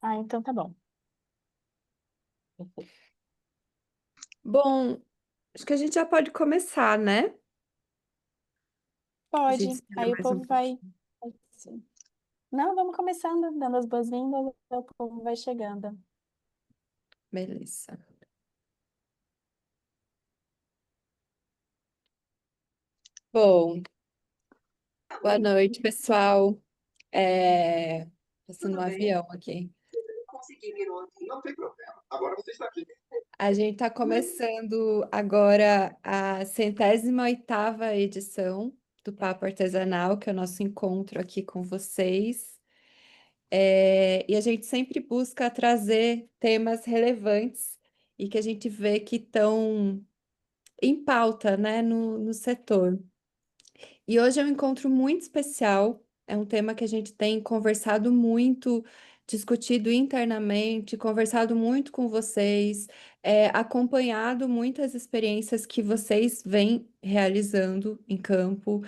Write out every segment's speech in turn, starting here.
Ah, então tá bom. Perfeito. Bom, acho que a gente já pode começar, né? A gente Pode. espera Aí o mais um povo vai. pouquinho. Não, vamos começando, dando as boas-vindas, aí o povo vai chegando. Beleza. Bom, boa noite, pessoal. É... Passando um avião aqui. A gente está começando agora a 108ª edição do Papo Artesanal, que é o nosso encontro aqui com vocês. E a gente sempre busca trazer temas relevantes e que a gente vê que estão em pauta, né, no setor. E hoje é um encontro muito especial, é um tema que a gente tem conversado muito, discutido internamente, conversado muito com vocês, acompanhado muitas experiências que vocês vêm realizando em campo,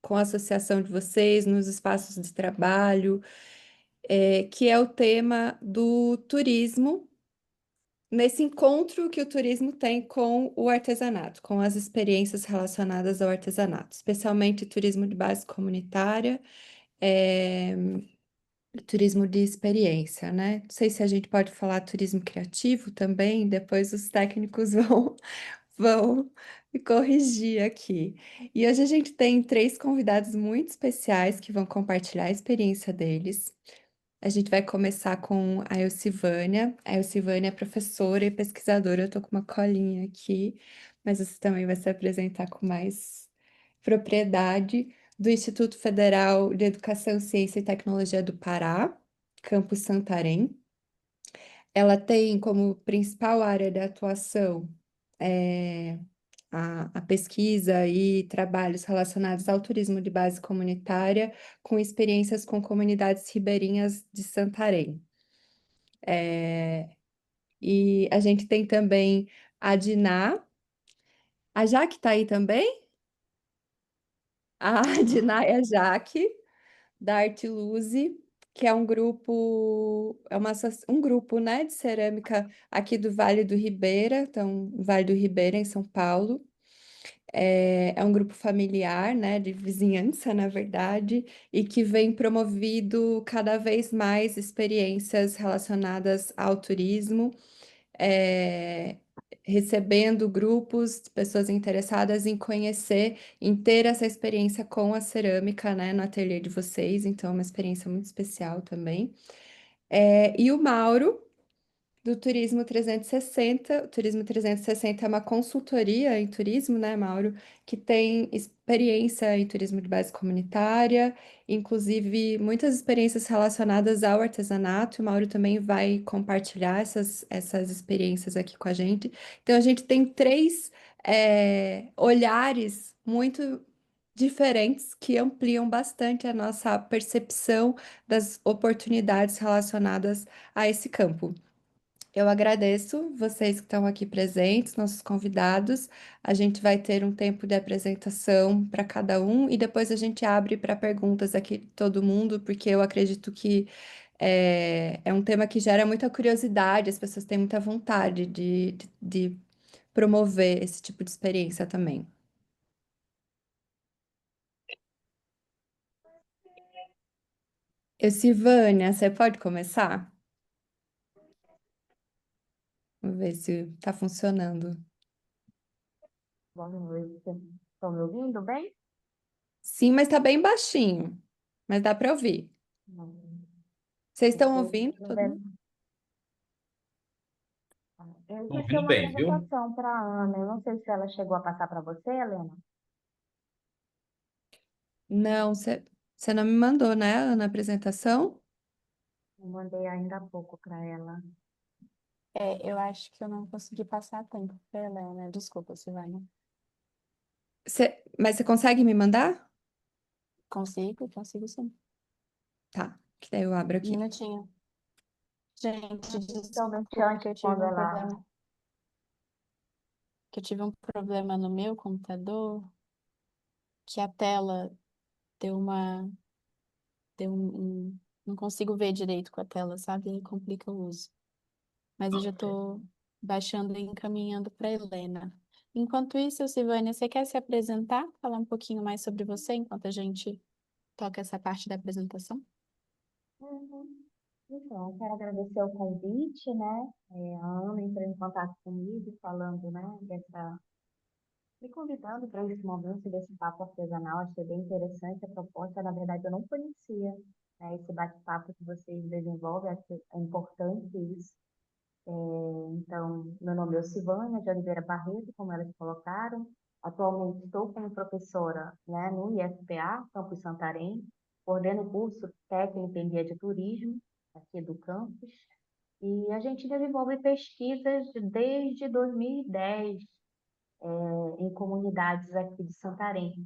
com a associação de vocês, nos espaços de trabalho, que é o tema do turismo nesse encontro que o turismo tem com o artesanato, com as experiências relacionadas ao artesanato, especialmente turismo de base comunitária, é, turismo de experiência, né? Não sei se a gente pode falar turismo criativo também, depois os técnicos vão me corrigir aqui. E hoje a gente tem três convidados muito especiais que vão compartilhar a experiência deles. A gente vai começar com a Elcivânia. A Elcivânia é professora e pesquisadora. Eu tô com uma colinha aqui, mas você também vai se apresentar com mais propriedade do Instituto Federal de Educação, Ciência e Tecnologia do Pará, campus Santarém. Ela tem como principal área de atuação eh, a pesquisa e trabalhos relacionados ao turismo de base comunitária, com experiências com comunidades ribeirinhas de Santarém. E a gente tem também a Diná. A Jaque está aí também? A Diná é a Jaque, da Artiluze, que é um grupo, um grupo, né, de cerâmica aqui do Vale do Ribeira, então, Vale do Ribeira, em São Paulo. É um grupo familiar, né, de vizinhança, na verdade, e que vem promovido cada vez mais experiências relacionadas ao turismo, é, recebendo grupos de pessoas interessadas em conhecer, em ter essa experiência com a cerâmica, né, no ateliê de vocês, então é uma experiência muito especial também. E o Mauro do Turismo 360. O Turismo 360 é uma consultoria em turismo, né, Mauro? Que tem experiência em turismo de base comunitária, inclusive muitas experiências relacionadas ao artesanato. O Mauro também vai compartilhar essas experiências aqui com a gente. Então, a gente tem três, olhares muito diferentes que ampliam bastante a nossa percepção das oportunidades relacionadas a esse campo. Eu agradeço vocês que estão aqui presentes, nossos convidados. A gente vai ter um tempo de apresentação para cada um e depois a gente abre para perguntas aqui de todo mundo, porque eu acredito que é um tema que gera muita curiosidade, as pessoas têm muita vontade de promover esse tipo de experiência também. Silvânia, você pode começar? Vamos ver se está funcionando. Boa noite. Estão me ouvindo bem? Sim, mas está bem baixinho, mas dá para ouvir. Não. Vocês Eu estão vou ouvindo todo mundo? resolver. Eu Tô enviei ouvindo uma bem, viu? apresentação para a Ana. Eu não sei se ela chegou a passar para você, Helena. Não, você não me mandou, né, na apresentação? Eu mandei ainda há pouco para ela. Eu acho que eu não consegui passar tempo para Helena. Desculpa, Silvana. Mas você consegue me mandar? Consigo sim. Tá, que daí eu abro Um aqui. minutinho. Gente, Principalmente desculpa antes, que eu tive quando um ela. problema, que eu tive um problema no meu computador, que a tela deu uma, deu um, não consigo ver direito com a tela, sabe? Aí complica o uso. Mas eu já estou baixando e encaminhando para Helena. Enquanto isso, Silvânia, você quer se apresentar? Falar um pouquinho mais sobre você enquanto a gente toca essa parte da apresentação? Uhum. Então, eu quero agradecer o convite, né? A Ana entrou em contato comigo, falando, né, me convidando para esse momento desse papo artesanal. Achei bem interessante a proposta. Na verdade, eu não conhecia, né, esse bate-papo que vocês desenvolvem. Acho que é importante isso. Então, meu nome é Silvânia de Oliveira Barreto, como elas colocaram. Atualmente estou como professora, né, no IFPA, Campus Santarém, coordeno o curso técnico em guia de turismo, aqui do campus, e a gente desenvolve pesquisas desde 2010, em comunidades aqui de Santarém,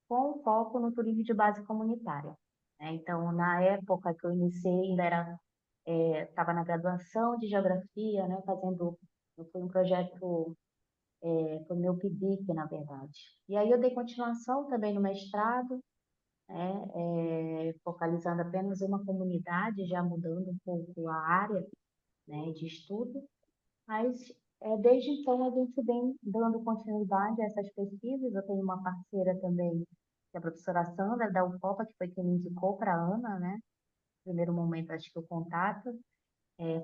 com foco no turismo de base comunitária, né? Então, na época que eu iniciei, ainda estava na graduação de geografia, né, foi um projeto, foi meu PIBIC, na verdade. E aí eu dei continuação também no mestrado, né, focalizando apenas uma comunidade, já mudando um pouco a área, né, de estudo, mas desde então a gente vem dando continuidade a essas pesquisas. Eu tenho uma parceira também, que é a professora Sandra, da UFOPA, que foi quem me indicou para a Ana, né? No primeiro momento, acho que o contato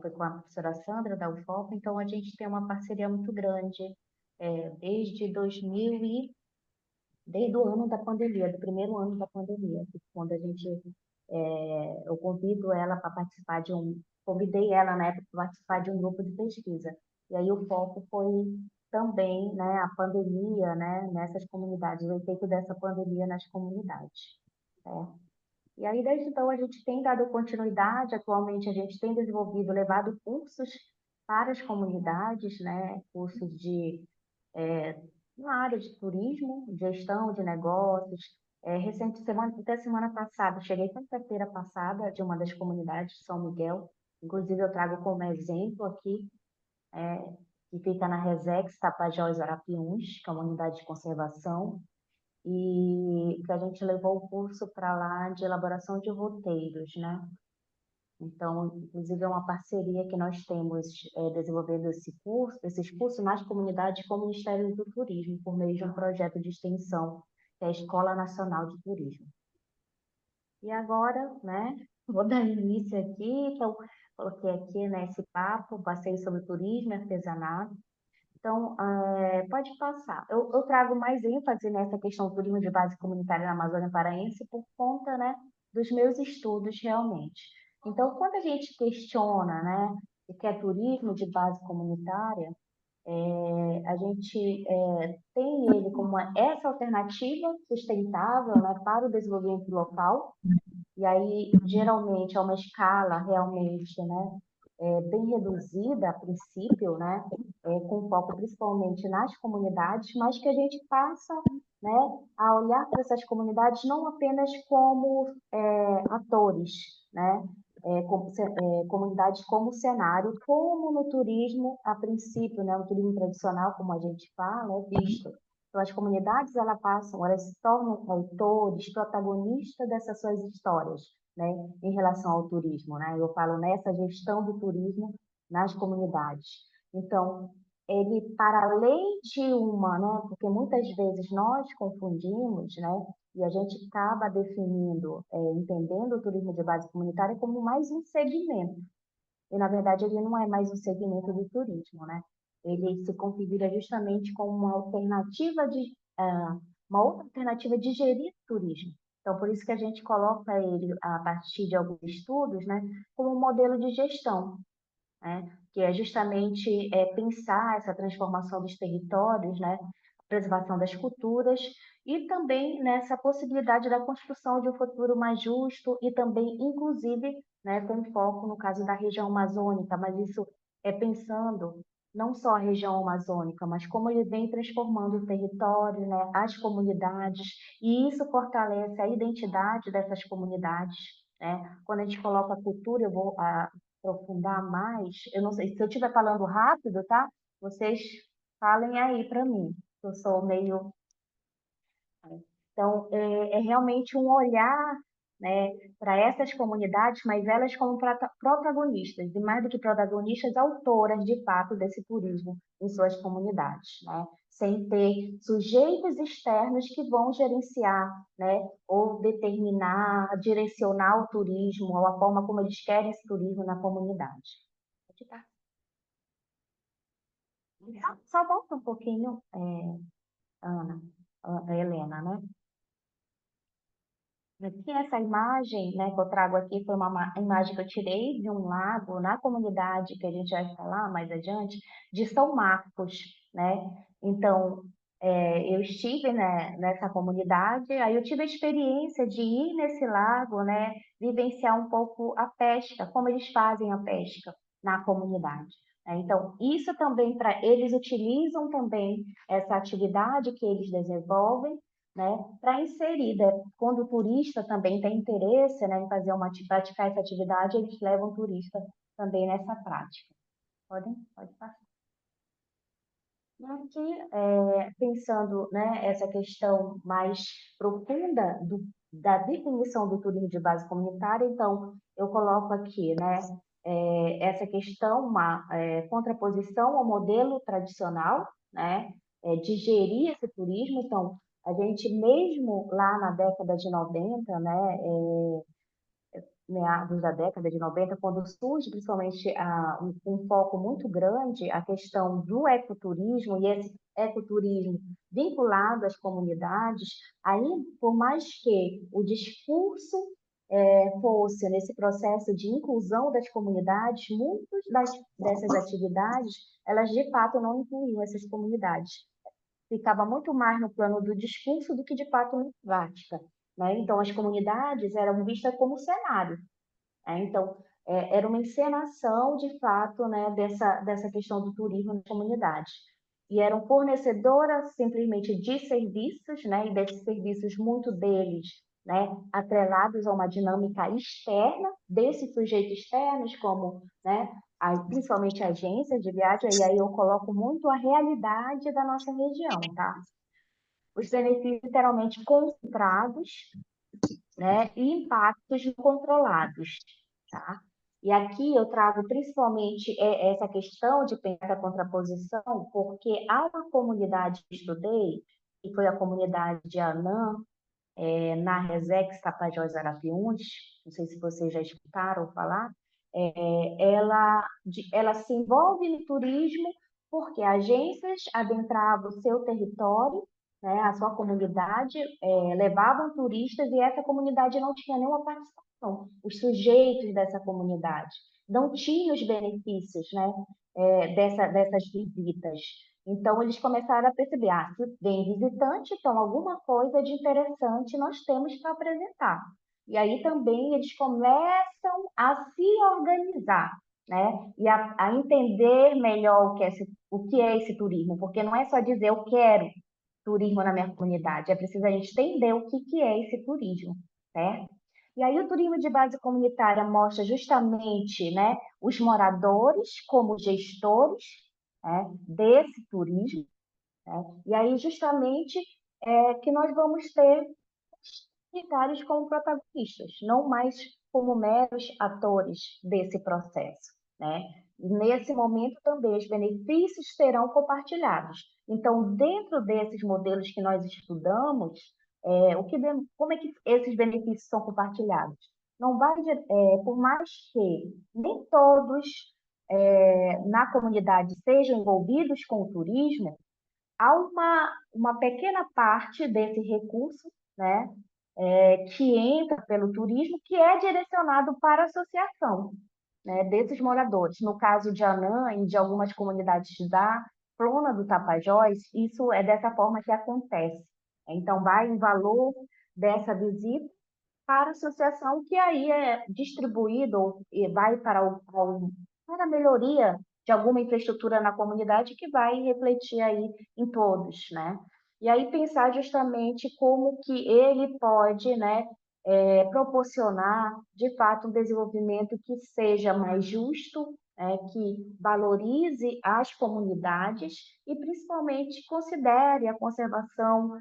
foi com a professora Sandra, da UFOPA, então a gente tem uma parceria muito grande, desde 2000 desde o ano da pandemia, do primeiro ano da pandemia, que quando eu convido ela para participar convidei ela na época para participar de um grupo de pesquisa. E aí o foco foi também, né, a pandemia, né, nessas comunidades, o efeito dessa pandemia nas comunidades. Né? E aí, desde então, a gente tem dado continuidade. Atualmente, a gente tem levado cursos para as comunidades, né, cursos na área de turismo, gestão de negócios. Até semana passada, cheguei quinta-feira passada de uma das comunidades de São Miguel. Inclusive, eu trago como exemplo aqui, que fica na Resex, Tapajós, Arapiuns, que é uma unidade de conservação, e que a gente levou o curso para lá de elaboração de roteiros, né? Então, inclusive, é uma parceria que nós temos desenvolvendo esses cursos nas comunidades com o Ministério do Turismo, por meio de um projeto de extensão, que é a Escola Nacional de Turismo. E agora, né, vou dar início aqui. Então, coloquei aqui, né, esse papo, passei sobre turismo e artesanato. Então, pode passar. Eu trago mais ênfase nessa questão do turismo de base comunitária na Amazônia Paraense por conta, né, dos meus estudos realmente. Então, quando a gente questiona, né, o que é turismo de base comunitária, a gente tem ele como essa alternativa sustentável, né, para o desenvolvimento local. E aí, geralmente, é uma escala realmente, né, bem reduzida a princípio, né, com foco principalmente nas comunidades, mas que a gente passa, né, a olhar para essas comunidades não apenas como atores, né, comunidades como cenário, como no turismo, a princípio, né, o turismo tradicional, como a gente fala, é visto. Então, as comunidades, elas se tornam autores, protagonistas dessas suas histórias, né, em relação ao turismo, né? Eu falo nessa gestão do turismo nas comunidades. Então, ele, para além de né, porque muitas vezes nós confundimos, né, e a gente acaba entendendo o turismo de base comunitária como mais um segmento. E, na verdade, ele não é mais um segmento do turismo, né? Ele se configura justamente como uma outra alternativa de gerir turismo. Então, por isso que a gente coloca ele, a partir de alguns estudos, né, como um modelo de gestão, né, que é justamente pensar essa transformação dos territórios, né, a preservação das culturas e também nessa possibilidade da construção de um futuro mais justo e também, inclusive, né, com foco no caso da região amazônica, mas isso é pensando não só a região amazônica, mas como ele vem transformando o território, né, as comunidades, e isso fortalece a identidade dessas comunidades, né? Quando a gente coloca a cultura, eu vou aprofundar mais. Eu não sei se eu estiver falando rápido, tá? Vocês falem aí para mim. Eu sou meio. Então, é realmente um olhar né, para essas comunidades, mas elas como protagonistas, e mais do que protagonistas, autoras de fato desse turismo em suas comunidades, né, sem ter sujeitos externos que vão gerenciar, né, ou determinar, direcionar o turismo, ou a forma como eles querem esse turismo na comunidade. Só volta um pouquinho, Ana, Helena, né? Aqui essa imagem, né, que eu trago aqui foi uma imagem que eu tirei de um lago na comunidade, que a gente vai falar mais adiante, de São Marcos, né? Então, eu estive, né, nessa comunidade, aí eu tive a experiência de ir nesse lago, né, vivenciar um pouco a pesca, como eles fazem a pesca na comunidade, né? Então, isso também eles utilizam também essa atividade que eles desenvolvem, né, para inserir, né, quando o turista também tem interesse, né, em praticar essa atividade, eles levam o turista também nessa prática. Pode passar. E aqui, pensando, né, essa questão mais profunda da definição do turismo de base comunitária, então, eu coloco aqui, né, essa questão, uma contraposição ao modelo tradicional, né, de gerir esse turismo. Então, a gente mesmo lá na década de 90, né, meados da década de 90, quando surge principalmente um foco muito grande, a questão do ecoturismo, e esse ecoturismo vinculado às comunidades, aí, por mais que o discurso fosse nesse processo de inclusão das comunidades, muitas dessas atividades, elas de fato não incluíam essas comunidades. Ficava muito mais no plano do discurso do que de fato na prática, né? Então, as comunidades eram vistas como cenário. Então, era uma encenação, de fato, né, dessa questão do turismo nas comunidades. E eram fornecedoras simplesmente de serviços, né, e desses serviços, muito deles, né, atrelados a uma dinâmica externa, desses sujeitos externos, como, né, principalmente agências de viagem, e aí eu coloco muito a realidade da nossa região, tá? Os benefícios literalmente concentrados, né, e impactos controlados, tá? E aqui eu trago principalmente essa questão de pensar a contraposição, porque há uma comunidade que estudei, que foi a comunidade de Anã, na Resex Tapajós Arapiuns, não sei se vocês já escutaram falar, ela se envolve no turismo porque agências adentravam o seu território, né, a sua comunidade, levavam turistas e essa comunidade não tinha nenhuma participação. Os sujeitos dessa comunidade não tinham os benefícios, né, dessas visitas. Então, eles começaram a perceber, se vem visitante, então alguma coisa de interessante nós temos para apresentar. E aí também eles começam a se organizar, né? E a entender melhor o que é esse turismo, porque não é só dizer eu quero turismo na minha comunidade, é preciso a gente entender o que é esse turismo, certo? E aí o turismo de base comunitária mostra justamente, né, os moradores como gestores, né, desse turismo, né? E aí justamente que nós vamos ter comunitários como protagonistas, não mais como meros atores desse processo, né? E nesse momento também os benefícios serão compartilhados. Então, dentro desses modelos que nós estudamos, como é que esses benefícios são compartilhados? Não vai, por mais que nem todos na comunidade sejam envolvidos com o turismo, há uma pequena parte desse recurso, né, que entra pelo turismo, que é direcionado para a associação, né, desses moradores. No caso de Anã e de algumas comunidades da Plona do Tapajós, isso é dessa forma que acontece. Então, vai em valor dessa visita para a associação, que aí é distribuído e vai para a melhoria de alguma infraestrutura na comunidade que vai refletir aí em todos, né? E aí pensar justamente como que ele pode, né, proporcionar, de fato, um desenvolvimento que seja mais justo, que valorize as comunidades e, principalmente, considere a conservação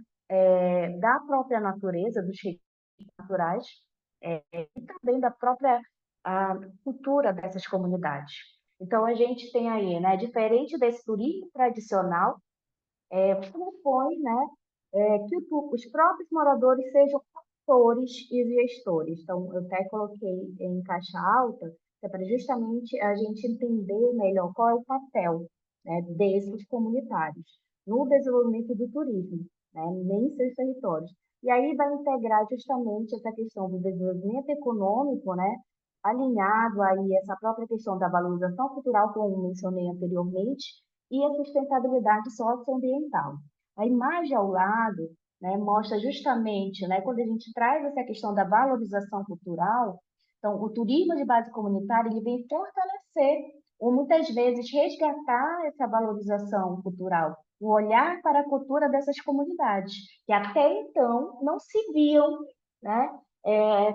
da própria natureza, dos recursos naturais, e também da própria cultura dessas comunidades. Então, a gente tem aí, né, diferente desse turismo tradicional, propõe, né, que os próprios moradores sejam autores e gestores. Então, eu até coloquei em caixa alta, que é para justamente a gente entender melhor qual é o papel, né, desses comunitários no desenvolvimento do turismo, né, em seus territórios. E aí vai integrar justamente essa questão do desenvolvimento econômico, né, alinhado aí essa própria questão da valorização cultural, como mencionei anteriormente, e a sustentabilidade socioambiental. A imagem ao lado, né, mostra justamente, né, quando a gente traz essa questão da valorização cultural, então o turismo de base comunitária ele vem fortalecer ou muitas vezes resgatar essa valorização cultural, o olhar para a cultura dessas comunidades, que até então não se viam, né,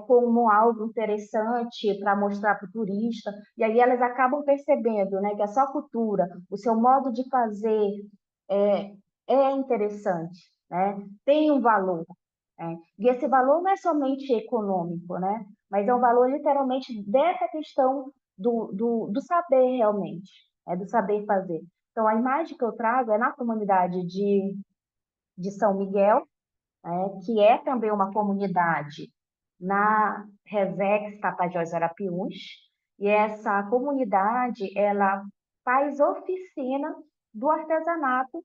como algo interessante para mostrar para o turista, e aí elas acabam percebendo, né, que a sua cultura, o seu modo de fazer é, é interessante, né? Tem um valor. Né? E esse valor não é somente econômico, né? Mas é um valor literalmente dessa questão do saber realmente, né? Do saber fazer. Então, a imagem que eu trago é na comunidade de São Miguel, né? Que é também uma comunidade na Revex Tapajós Arapiuns, e essa comunidade ela faz oficina do artesanato,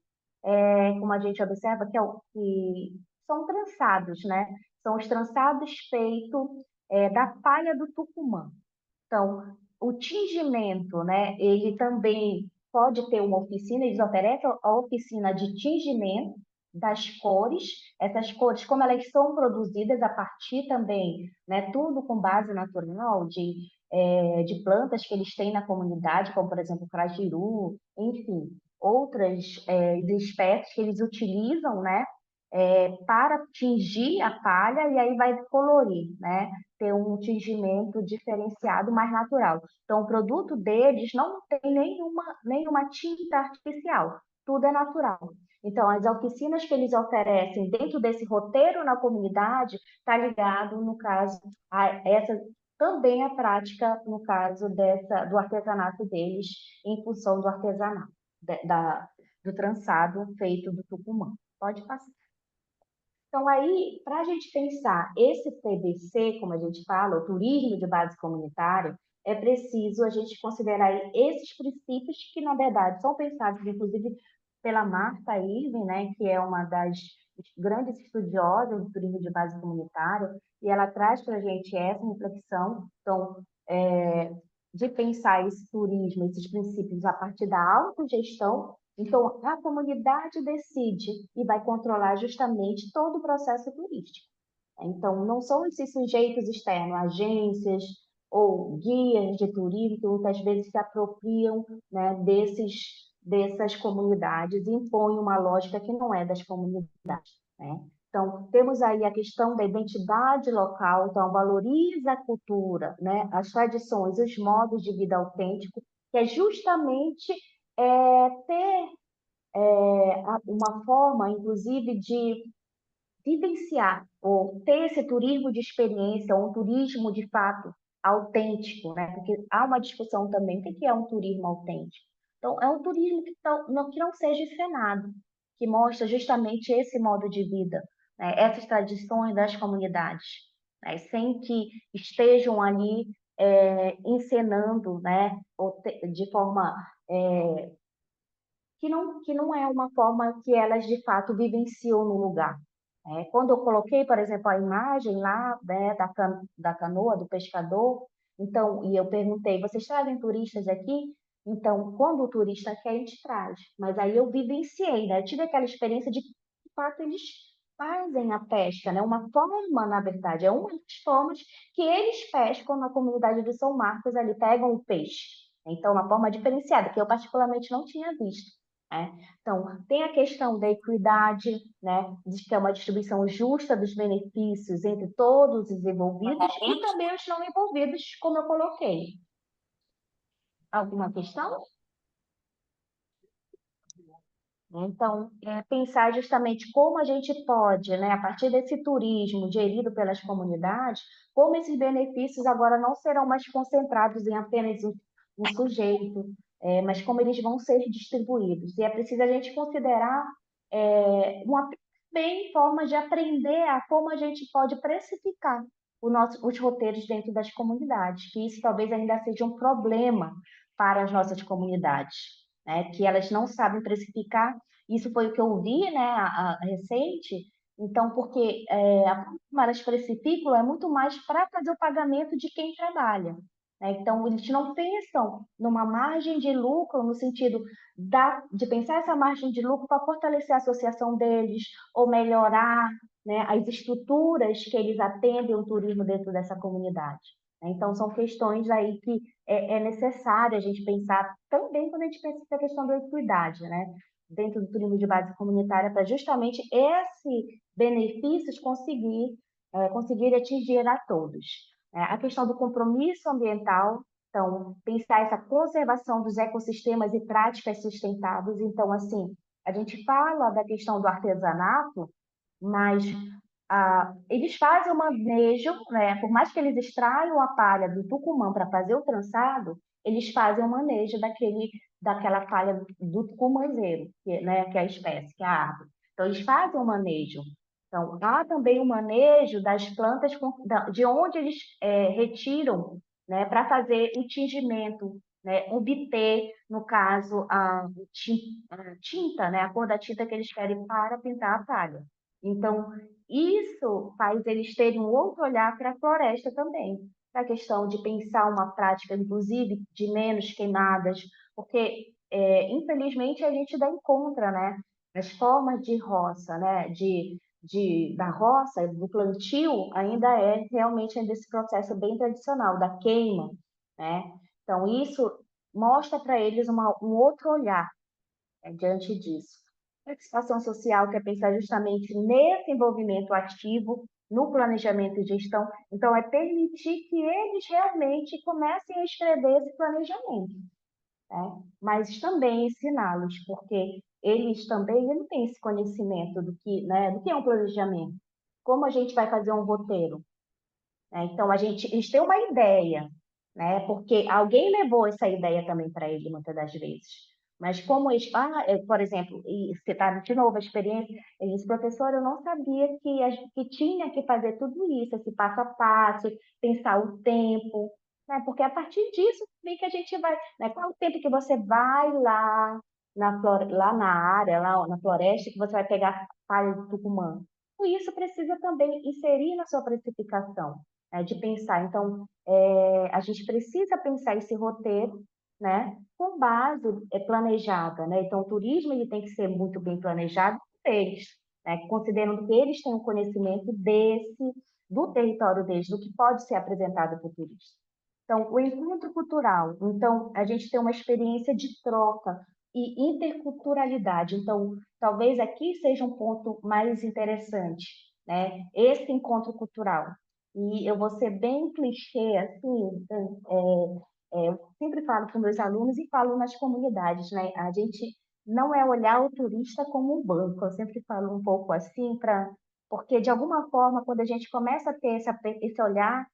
como a gente observa, que são trançados, né? São os trançados feitos da palha do Tucumã. Então, o tingimento, né? Ele também pode ter uma oficina, eles oferecem a oficina de tingimento das cores. Essas cores, como elas são produzidas a partir também, né? Tudo com base natural de plantas que eles têm na comunidade, como por exemplo o crajiru, enfim, outras espécies que eles utilizam, né? Para tingir a palha e aí vai colorir, né? Ter um tingimento diferenciado, mais natural. Então, o produto deles não tem nenhuma tinta artificial, tudo é natural. Então, as oficinas que eles oferecem dentro desse roteiro na comunidade está ligado, no caso, a essa também a prática, no caso do artesanato deles, em função do artesanato, do trançado feito do Tucumã. Pode passar. Então, aí, para a gente pensar esse TBC, como a gente fala, o turismo de base comunitária, é preciso a gente considerar esses princípios que, na verdade, são pensados, inclusive, pela Martha Irving, né, que é uma das grandes estudiosas do turismo de base comunitária, e ela traz para a gente essa reflexão, então, de pensar esse turismo, esses princípios a partir da autogestão. Então, a comunidade decide e vai controlar justamente todo o processo turístico. Então, não são esses sujeitos externos, agências ou guias de turismo que muitas vezes se apropriam, né, dessas comunidades e impõem uma lógica que não é das comunidades, né? Então, temos aí a questão da identidade local, então valoriza a cultura, né, as tradições, os modos de vida autêntico, que é justamente ter uma forma, inclusive, de vivenciar ou ter esse turismo de experiência, um turismo de fato autêntico, né? Porque há uma discussão também, o que é um turismo autêntico? Então, é um turismo que não seja encenado, que mostra justamente esse modo de vida, né? Essas tradições das comunidades, né? Sem que estejam ali encenando, né? De forma que não é uma forma que elas de fato vivenciam no lugar. Quando eu coloquei, por exemplo, a imagem lá, né, da canoa, do pescador, então, e eu perguntei, vocês trazem turistas aqui? Então, quando o turista quer, a gente traz. Mas aí eu vivenciei, né? Eu tive aquela experiência de fato, eles fazem a pesca, né? Uma forma, na verdade, é uma das formas que eles pescam na comunidade de São Marcos, ali pegam o peixe. Então, uma forma diferenciada, que eu particularmente não tinha visto. Né? Então, tem a questão da equidade, né? De que é uma distribuição justa dos benefícios entre todos os envolvidos e também os não envolvidos, como eu coloquei. Alguma questão? Então, pensar justamente como a gente pode, né, a partir desse turismo gerido pelas comunidades, como esses benefícios agora não serão mais concentrados em apenas um sujeito, mas como eles vão ser distribuídos. E é preciso a gente considerar uma bem forma de aprender a como a gente pode precificar os roteiros dentro das comunidades, que isso talvez ainda seja um problema para as nossas comunidades, né, que elas não sabem precificar. Isso foi o que eu vi, né, a recente. Então, porque a forma elas precificam é muito mais para fazer o pagamento de quem trabalha, né? Então, eles não pensam numa margem de lucro no sentido de pensar essa margem de lucro para fortalecer a associação deles ou melhorar, né, as estruturas que eles atendem o turismo dentro dessa comunidade, né? Então, são questões aí que é necessário a gente pensar também quando a gente pensa na questão da equidade, né? Dentro do turismo de base comunitária, para justamente esses benefícios conseguir atingir a todos. A questão do compromisso ambiental, então, pensar essa conservação dos ecossistemas e práticas sustentáveis. Então, assim, a gente fala da questão do artesanato, mas eles fazem o manejo, né? Por mais que eles extraiam a palha do tucumã para fazer o trançado, eles fazem o manejo daquela palha do tucumãzeiro, que é a espécie, que é a árvore. Então, eles fazem o manejo. Então, há também o manejo das plantas de onde eles retiram, né, para fazer o tingimento, né, obter, no caso, a tinta, né, a cor da tinta que eles querem para pintar a palha. Então, isso faz eles terem um outro olhar para a floresta também, para a questão de pensar uma prática, inclusive, de menos queimadas, porque, infelizmente, a gente ainda encontra, né, as formas de roça, né, da roça, do plantio, ainda é realmente esse processo bem tradicional, da queima, né? Então, isso mostra para eles um outro olhar, diante disso. Participação social quer pensar justamente nesse envolvimento ativo, no planejamento e gestão. Então, é permitir que eles realmente comecem a escrever esse planejamento, né? Mas também ensiná-los, porque eles também não têm esse conhecimento né, do que é um planejamento. Como a gente vai fazer um roteiro, né? Então, eles têm uma ideia, né? Porque alguém levou essa ideia também para ele, muitas das vezes. Mas como eles, por exemplo, e citar de novo a experiência, ele disse, professor, eu não sabia que tinha que fazer tudo isso, esse passo a passo, pensar o tempo, né? Porque a partir disso também que a gente vai, né? Qual é o tempo que você vai lá lá na área, lá na floresta, que você vai pegar palha do tucumã? Isso precisa também inserir na sua precificação, né, de pensar. Então, a gente precisa pensar esse roteiro, né, com base planejada, né? Então, o turismo ele tem que ser muito bem planejado por eles, né, considerando que eles têm o conhecimento do território deles, do que pode ser apresentado para o turista. Então, o encontro cultural. Então, a gente tem uma experiência de troca e interculturalidade. Então, talvez aqui seja um ponto mais interessante, né? Esse encontro cultural. E eu vou ser bem clichê, assim, eu sempre falo com meus alunos e falo nas comunidades, né? A gente não é olhar o turista como um banco, eu sempre falo um pouco assim, porque de alguma forma, quando a gente começa a ter esse olhar,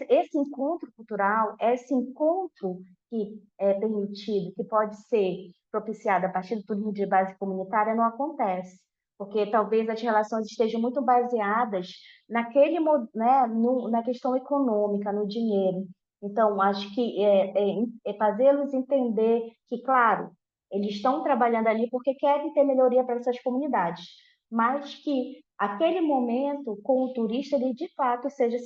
esse encontro cultural, esse encontro que é permitido, que pode ser propiciado a partir do turismo de base comunitária, não acontece, porque talvez as relações estejam muito baseadas né, na questão econômica, no dinheiro. Então, acho que é fazê-los entender que, claro, eles estão trabalhando ali porque querem ter melhoria para essas comunidades, mas que aquele momento com o turista, ele de fato seja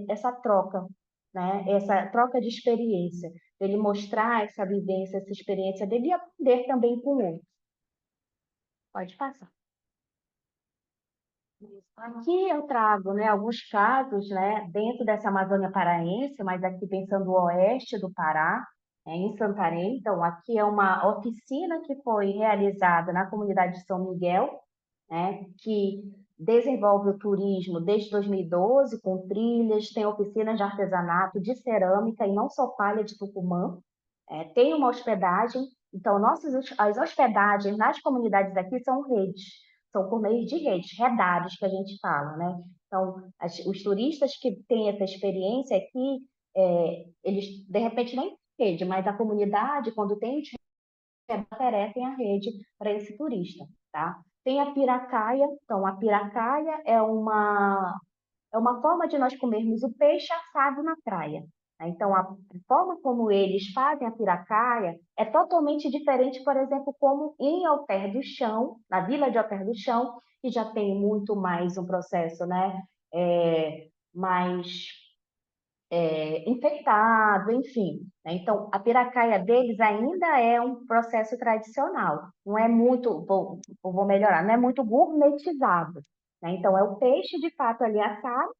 essa troca, né? Essa troca de experiência, ele mostrar essa vivência, essa experiência dele e aprender também com o outro. Pode passar. Aqui eu trago, né, alguns casos, né, dentro dessa Amazônia paraense, mas aqui pensando o oeste do Pará, em Santarém. Então, aqui é uma oficina que foi realizada na comunidade de São Miguel, né, que desenvolve o turismo desde 2012, com trilhas, tem oficinas de artesanato, de cerâmica e não só palha de Tucumã. Tem uma hospedagem, Então, as hospedagens nas comunidades aqui são redes, são por meio de redes, redares que a gente fala, né? Então, os turistas que têm essa experiência aqui, eles, de repente, nem têm rede, mas a comunidade, quando tem os redares, oferecem a rede para esse turista, tá? Tem a piracaia, então, a piracaia é uma forma de nós comermos o peixe assado na praia, né? Então, a forma como eles fazem a piracaia é totalmente diferente, por exemplo, como em Alter do Chão, na vila de Alter do Chão, que já tem muito mais um processo, né? Mais enfeitado, enfim, né? Então, a piracaia deles ainda é um processo tradicional, não é muito, vou melhorar, não é muito gourmetizado, né? Então, é o peixe de fato ali assado,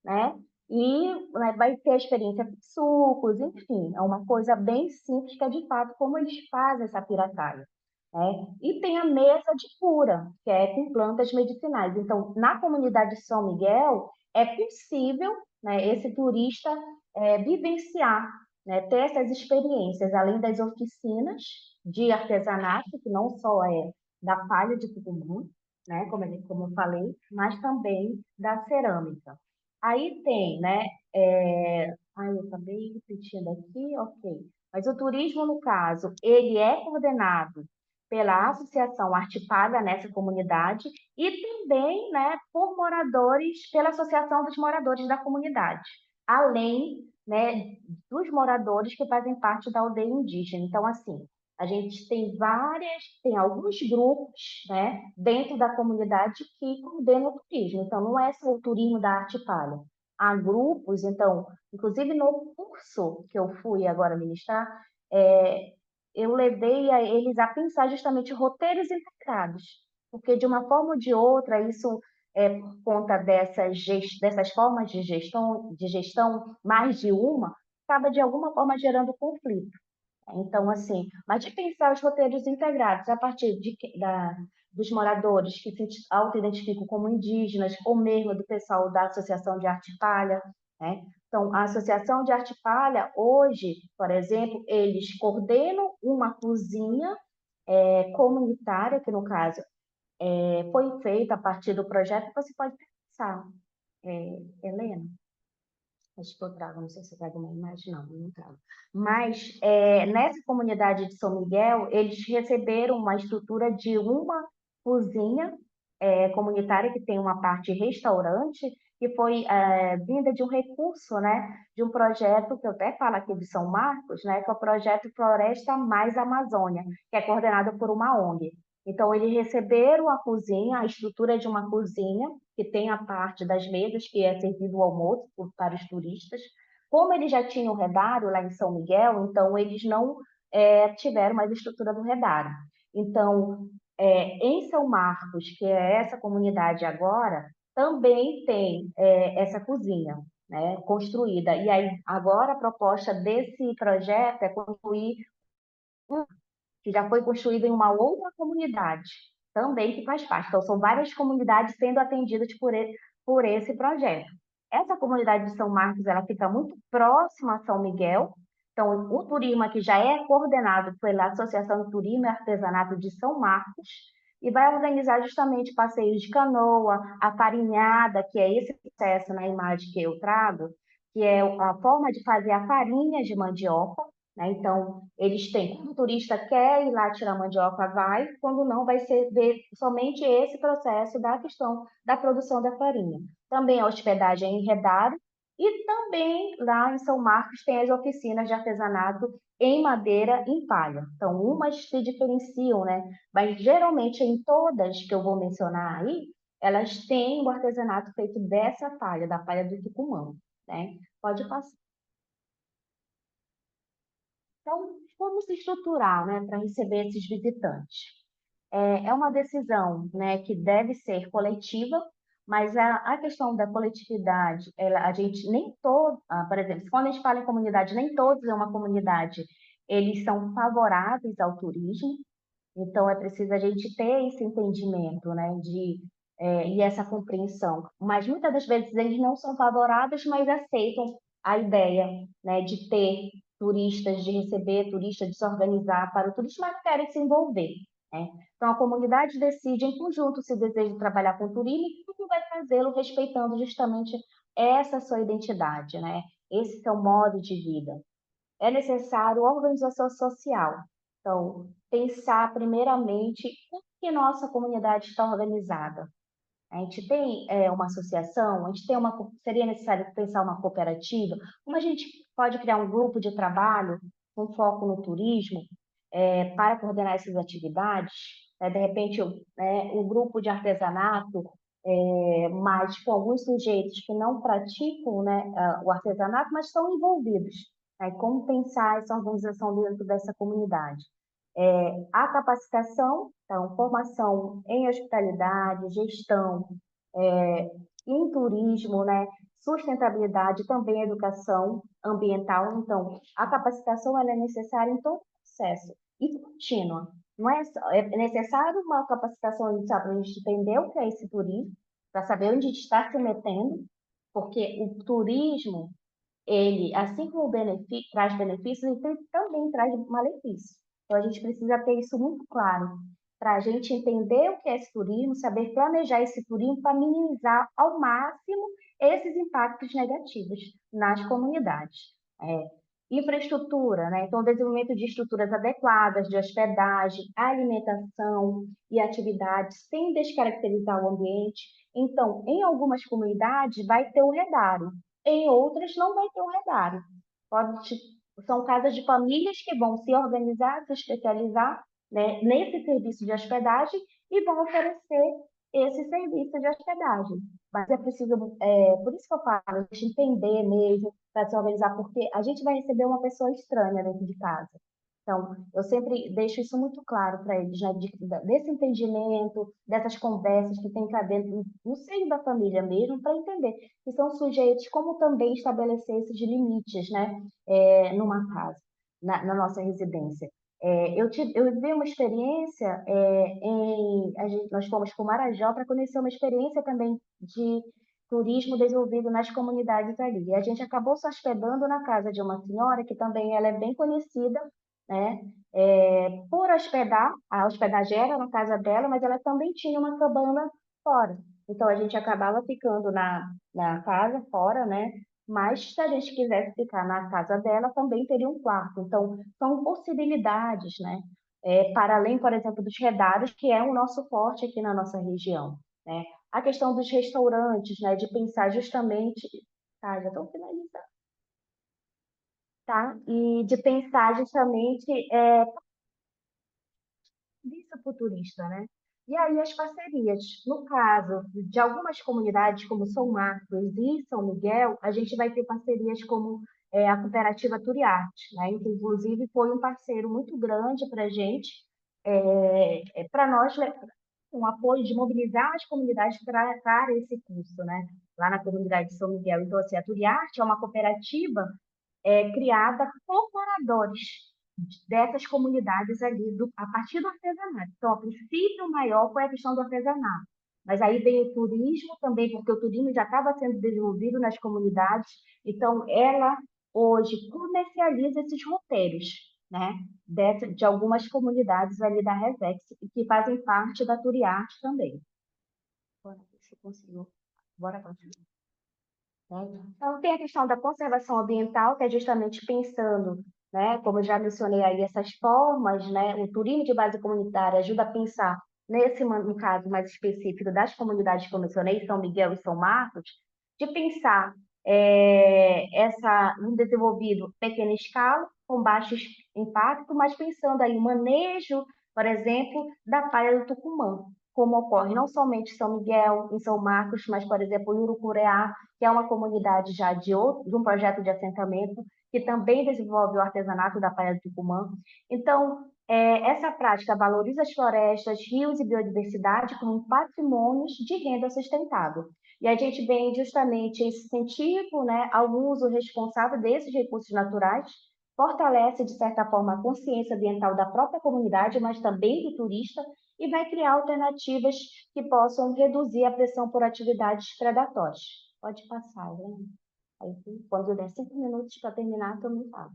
né? E né, vai ter a experiência com sucos, enfim, é uma coisa bem simples que é de fato como eles fazem essa piracaia, né? E tem a mesa de cura, que é com plantas medicinais. Então, na comunidade de São Miguel, é possível, né, esse turista vivenciar, né, ter essas experiências, além das oficinas de artesanato, que não só é da palha de Tucumã, né, como eu falei, mas também da cerâmica. Aí tem, né? Ai, eu acabei repetindo aqui, ok. Mas o turismo, no caso, ele é coordenado pela Associação Arte Paga nessa comunidade e também, né, por moradores, pela Associação dos Moradores da Comunidade, além, né, dos moradores que fazem parte da aldeia indígena. Então, assim, a gente tem alguns grupos, né, dentro da comunidade que coordenam o turismo. Então, não é só o turismo da arte palha. Há grupos, então, inclusive no curso que eu fui agora ministrar, é, eu levei a eles a pensar justamente roteiros integrados, porque de uma forma ou de outra, isso por conta dessas formas de gestão, mais de uma, acaba de alguma forma gerando conflito. Então, assim, mas de pensar os roteiros integrados a partir dos moradores que se auto-identificam como indígenas, ou mesmo do pessoal da Associação de Arte Palha, né? Então, a Associação de Arte Palha, hoje, por exemplo, eles coordenam uma cozinha comunitária, que no caso foi feita a partir do projeto, você pode pensar, Helena. Acho que eu trago, não sei se eu trago uma imagem, não trago. Mas nessa comunidade de São Miguel, eles receberam uma estrutura de uma cozinha comunitária que tem uma parte restaurante, que foi vinda de um recurso, né, de um projeto que eu até falo aqui de São Marcos, né, que é o projeto Floresta Mais Amazônia, que é coordenado por uma ONG. Então, eles receberam a cozinha, a estrutura de uma cozinha, que tem a parte das mesas, que é servido o almoço para os turistas. Como eles já tinham redário lá em São Miguel, então eles não tiveram mais estrutura do redário. Então, em São Marcos, que é essa comunidade agora, também tem essa cozinha, né, construída. E aí, agora a proposta desse projeto é construir que já foi construído em uma outra comunidade, também que faz parte. Então, são várias comunidades sendo atendidas por esse projeto. Essa comunidade de São Marcos, ela fica muito próxima a São Miguel. Então, o turismo aqui já é coordenado pela Associação de Turismo e Artesanato de São Marcos e vai organizar justamente passeios de canoa, a farinhada, que é esse processo na imagem que eu trago, que é a forma de fazer a farinha de mandioca, né? Então, eles têm, quando o turista quer ir lá tirar mandioca, vai, quando não, vai ser ver somente esse processo da questão da produção da farinha. Também a hospedagem em Redado, e também lá em São Marcos tem as oficinas de artesanato em madeira e em palha. Então, umas se diferenciam, né? Mas geralmente em todas que eu vou mencionar aí, elas têm o artesanato feito dessa palha, da palha do Tucumã, né? Pode passar. Então, como se estruturar, né, para receber esses visitantes? É uma decisão, né, que deve ser coletiva, mas a questão da coletividade, a gente nem todo, por exemplo, quando a gente fala em comunidade, nem todos é uma comunidade, eles são favoráveis ao turismo, então é preciso a gente ter esse entendimento, né, e essa compreensão. Mas muitas das vezes eles não são favoráveis, mas aceitam a ideia, né, de ter turistas, de receber turistas, de se organizar para o turismo, mas querem se envolver, né? Então, a comunidade decide em conjunto se deseja trabalhar com turismo e como vai fazê-lo respeitando justamente essa sua identidade, né? Esse seu modo de vida. É necessário organização social. Então, pensar primeiramente como que nossa comunidade está organizada. A gente tem uma associação, a gente tem seria necessário pensar uma cooperativa, como a gente pode criar um grupo de trabalho com foco no turismo para coordenar essas atividades, de repente um grupo de artesanato, mas com alguns sujeitos que não praticam, né, o artesanato, mas estão envolvidos. Né? Como pensar essa organização dentro dessa comunidade? A capacitação, então, formação em hospitalidade, gestão, em turismo, né? Sustentabilidade, também educação ambiental. Então, a capacitação ela é necessária em todo o processo e contínua. Não é necessário uma capacitação inicial para a gente entender o que é esse turismo, para saber onde a gente está se metendo, porque o turismo, ele, assim como traz benefícios, ele também traz malefícios. Então, a gente precisa ter isso muito claro, para a gente entender o que é esse turismo, saber planejar esse turismo para minimizar ao máximo esses impactos negativos nas comunidades. Infraestrutura, né? Então, desenvolvimento de estruturas adequadas, de hospedagem, alimentação e atividades, sem descaracterizar o ambiente. Então, em algumas comunidades vai ter o redário, em outras não vai ter o redário. São casas de famílias que vão se organizar, se especializar, né, nesse serviço de hospedagem e vão oferecer esse serviço de hospedagem. Mas é preciso, por isso que eu falo, a gente entender mesmo, para se organizar, porque a gente vai receber uma pessoa estranha dentro de casa. Então, eu sempre deixo isso muito claro para eles, né? Desse entendimento, dessas conversas que tem cá dentro, no seio da família mesmo, para entender que são sujeitos, como também estabelecer esses limites, né? Numa casa, na nossa residência. Eu vivi uma experiência nós fomos para o Marajó para conhecer uma experiência também de turismo desenvolvido nas comunidades ali. E a gente acabou se hospedando na casa de uma senhora que também ela é bem conhecida, né? Por hospedar, a hospedagem era na casa dela, mas ela também tinha uma cabana fora. Então a gente acabava ficando na casa fora, né? Mas se a gente quisesse ficar na casa dela, também teria um quarto. Então são possibilidades, né? Para além, por exemplo, dos redários, que é o nosso forte aqui na nossa região, né? A questão dos restaurantes, né? De pensar justamente, tá? Já estou finalizando, tá? E de pensar justamente isso futurista, né? E aí as parcerias. No caso de algumas comunidades, como São Marcos e São Miguel, a gente vai ter parcerias como a Cooperativa Turiarte, né? Que inclusive foi um parceiro muito grande para a gente, para nós, um apoio de mobilizar as comunidades para esse curso, né? Lá na comunidade de São Miguel. Então, assim, a Turiarte é uma cooperativa criada por moradores dessas comunidades ali, a partir do artesanato. Então, o princípio maior foi a questão do artesanato. Mas aí vem o turismo também, porque o turismo já estava sendo desenvolvido nas comunidades. Então, ela hoje comercializa esses roteiros, né? De algumas comunidades ali da Resex, que fazem parte da Turiarte também. Bora ver se conseguiu. Bora continuar. Então, tem a questão da conservação ambiental, que é justamente pensando, né, como eu já mencionei aí, essas formas, né, o turismo de base comunitária ajuda a pensar, no caso mais específico das comunidades que eu mencionei, São Miguel e São Marcos, de pensar um desenvolvido em pequena escala, com baixo impacto, mas pensando aí o manejo, por exemplo, da palha do Tucumã, como ocorre não somente em São Miguel, em São Marcos, mas, por exemplo, em Urucureá, que é uma comunidade já de um projeto de assentamento, que também desenvolve o artesanato da palha do Tucumã. Então, essa prática valoriza as florestas, rios e biodiversidade como patrimônios de renda sustentável. E a gente vem justamente esse incentivo, né, ao uso responsável desses recursos naturais, fortalece, de certa forma, a consciência ambiental da própria comunidade, mas também do turista, e vai criar alternativas que possam reduzir a pressão por atividades predatórias. Pode passar, né? Aí, quando der 5 minutos para terminar, tu me fala.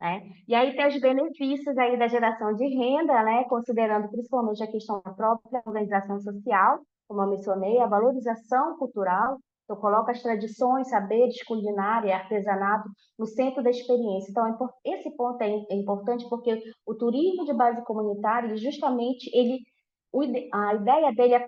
né? E aí tem os benefícios aí da geração de renda, né? Considerando principalmente a questão da própria organização social, como eu mencionei, a valorização cultural. Eu coloco as tradições, saberes, culinária, artesanato no centro da experiência. Então, esse ponto é importante porque o turismo de base comunitária, ele justamente, a ideia dele é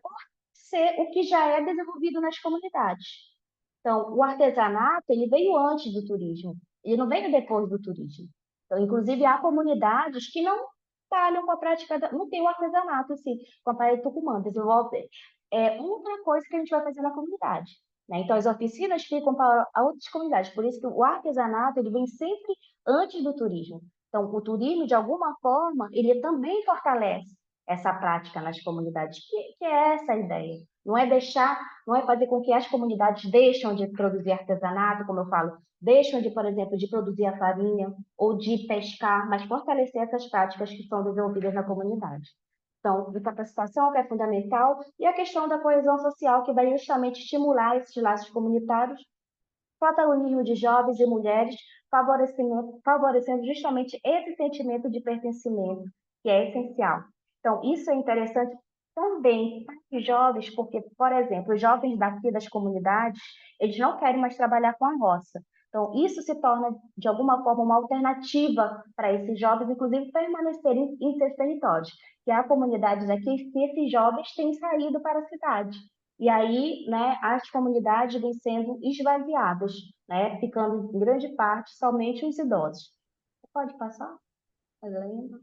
ser o que já é desenvolvido nas comunidades. Então, o artesanato, ele veio antes do turismo, ele não veio depois do turismo. Então, inclusive, há comunidades que não trabalham com a prática, não tem o artesanato, assim, com a parede Tucumã, desenvolve outra coisa que a gente vai fazer na comunidade, né? Então, as oficinas ficam para outras comunidades, por isso que o artesanato, ele vem sempre antes do turismo. Então, o turismo, de alguma forma, ele também fortalece essa prática nas comunidades, que é essa a ideia. Não é fazer com que as comunidades deixem de produzir artesanato, como eu falo, deixam de, por exemplo, de produzir a farinha ou de pescar, mas fortalecer essas práticas que são desenvolvidas na comunidade. Então, de capacitação, que é fundamental, e a questão da coesão social, que vai justamente estimular esses laços comunitários, protagonismo de jovens e mulheres, favorecendo justamente esse sentimento de pertencimento, que é essencial. Então, isso é interessante também para os jovens, porque, por exemplo, os jovens daqui das comunidades, eles não querem mais trabalhar com a roça. Então, isso se torna, de alguma forma, uma alternativa para esses jovens, inclusive, permanecerem em seus territórios. Que há comunidades aqui que esses jovens têm saído para a cidade. E aí, né, as comunidades vêm sendo esvaziadas, né, ficando, em grande parte, somente os idosos. Pode passar, Helena?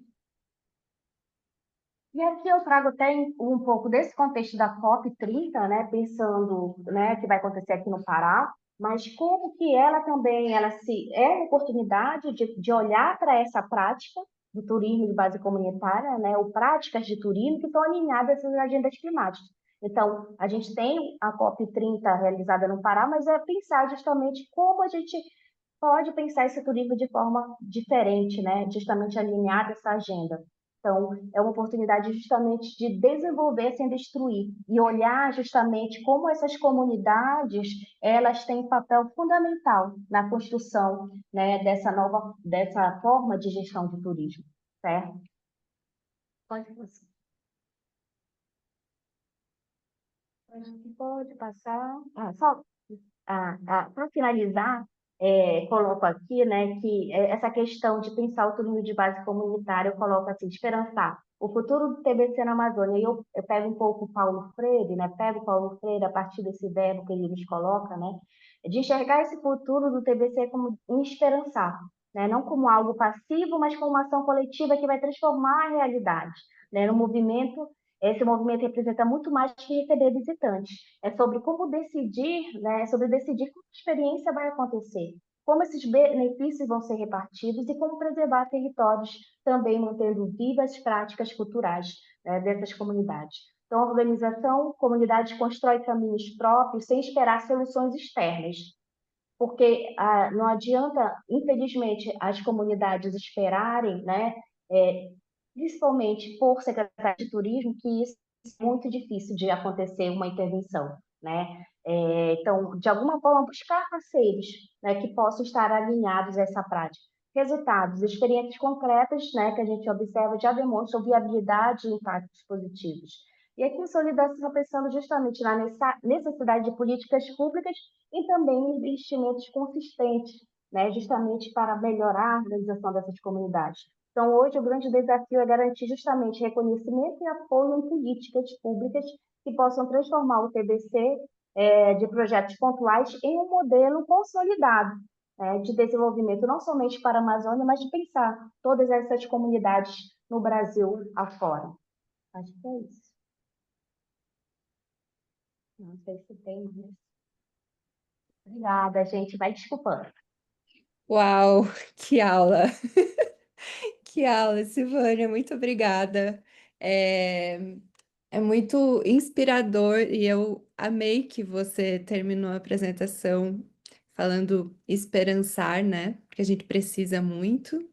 E aqui eu trago até um pouco desse contexto da COP30, né, pensando, né, que vai acontecer aqui no Pará, mas como que ela também, é uma oportunidade de olhar para essa prática do turismo de base comunitária, né, ou práticas de turismo que estão alinhadas às agendas climáticas. Então, a gente tem a COP30 realizada no Pará, mas é pensar justamente como a gente pode pensar esse turismo de forma diferente, né, justamente alinhada a essa agenda. Então, é uma oportunidade justamente de desenvolver sem destruir e olhar justamente como essas comunidades elas têm um papel fundamental na construção, né, dessa forma de gestão de turismo, certo? Pode passar. Acho que pode passar. Só para finalizar, coloco aqui, né, que essa questão de pensar o turismo de base comunitária, eu coloco assim, esperançar o futuro do TBC na Amazônia. E eu pego um pouco o Paulo Freire, né, pego o Paulo Freire a partir desse verbo que ele nos coloca, né, de enxergar esse futuro do TBC como um esperançar, né, não como algo passivo, mas como uma ação coletiva que vai transformar a realidade, né, no movimento. Esse movimento representa muito mais que receber visitantes. É sobre como decidir, né? É sobre decidir como a experiência vai acontecer, como esses benefícios vão ser repartidos e como preservar territórios, também mantendo vivas práticas culturais, né, dessas comunidades. Então, a organização, comunidade constrói caminhos próprios sem esperar soluções externas, porque não adianta, infelizmente, as comunidades esperarem, né, é, principalmente por secretário de turismo, que isso é muito difícil de acontecer uma intervenção, né? Então, de alguma forma, buscar parceiros, né, que possam estar alinhados a essa prática. Resultados, experiências concretas, né, que a gente observa já demonstram viabilidade e impactos positivos. E aqui, em Consolidação, pensando justamente na necessidade de políticas públicas e também investimentos consistentes, né, justamente para melhorar a organização dessas comunidades. Então, hoje, o grande desafio é garantir justamente reconhecimento e apoio em políticas públicas que possam transformar o TBC de projetos pontuais em um modelo consolidado, de desenvolvimento, não somente para a Amazônia, mas de pensar todas essas comunidades no Brasil afora. Acho que é isso. Não sei se tem mais. Obrigada, gente. Vai desculpando. Uau, que aula! Que aula, Silvânia, muito obrigada. É, é muito inspirador e eu amei que você terminou a apresentação falando esperançar, né? Porque a gente precisa muito.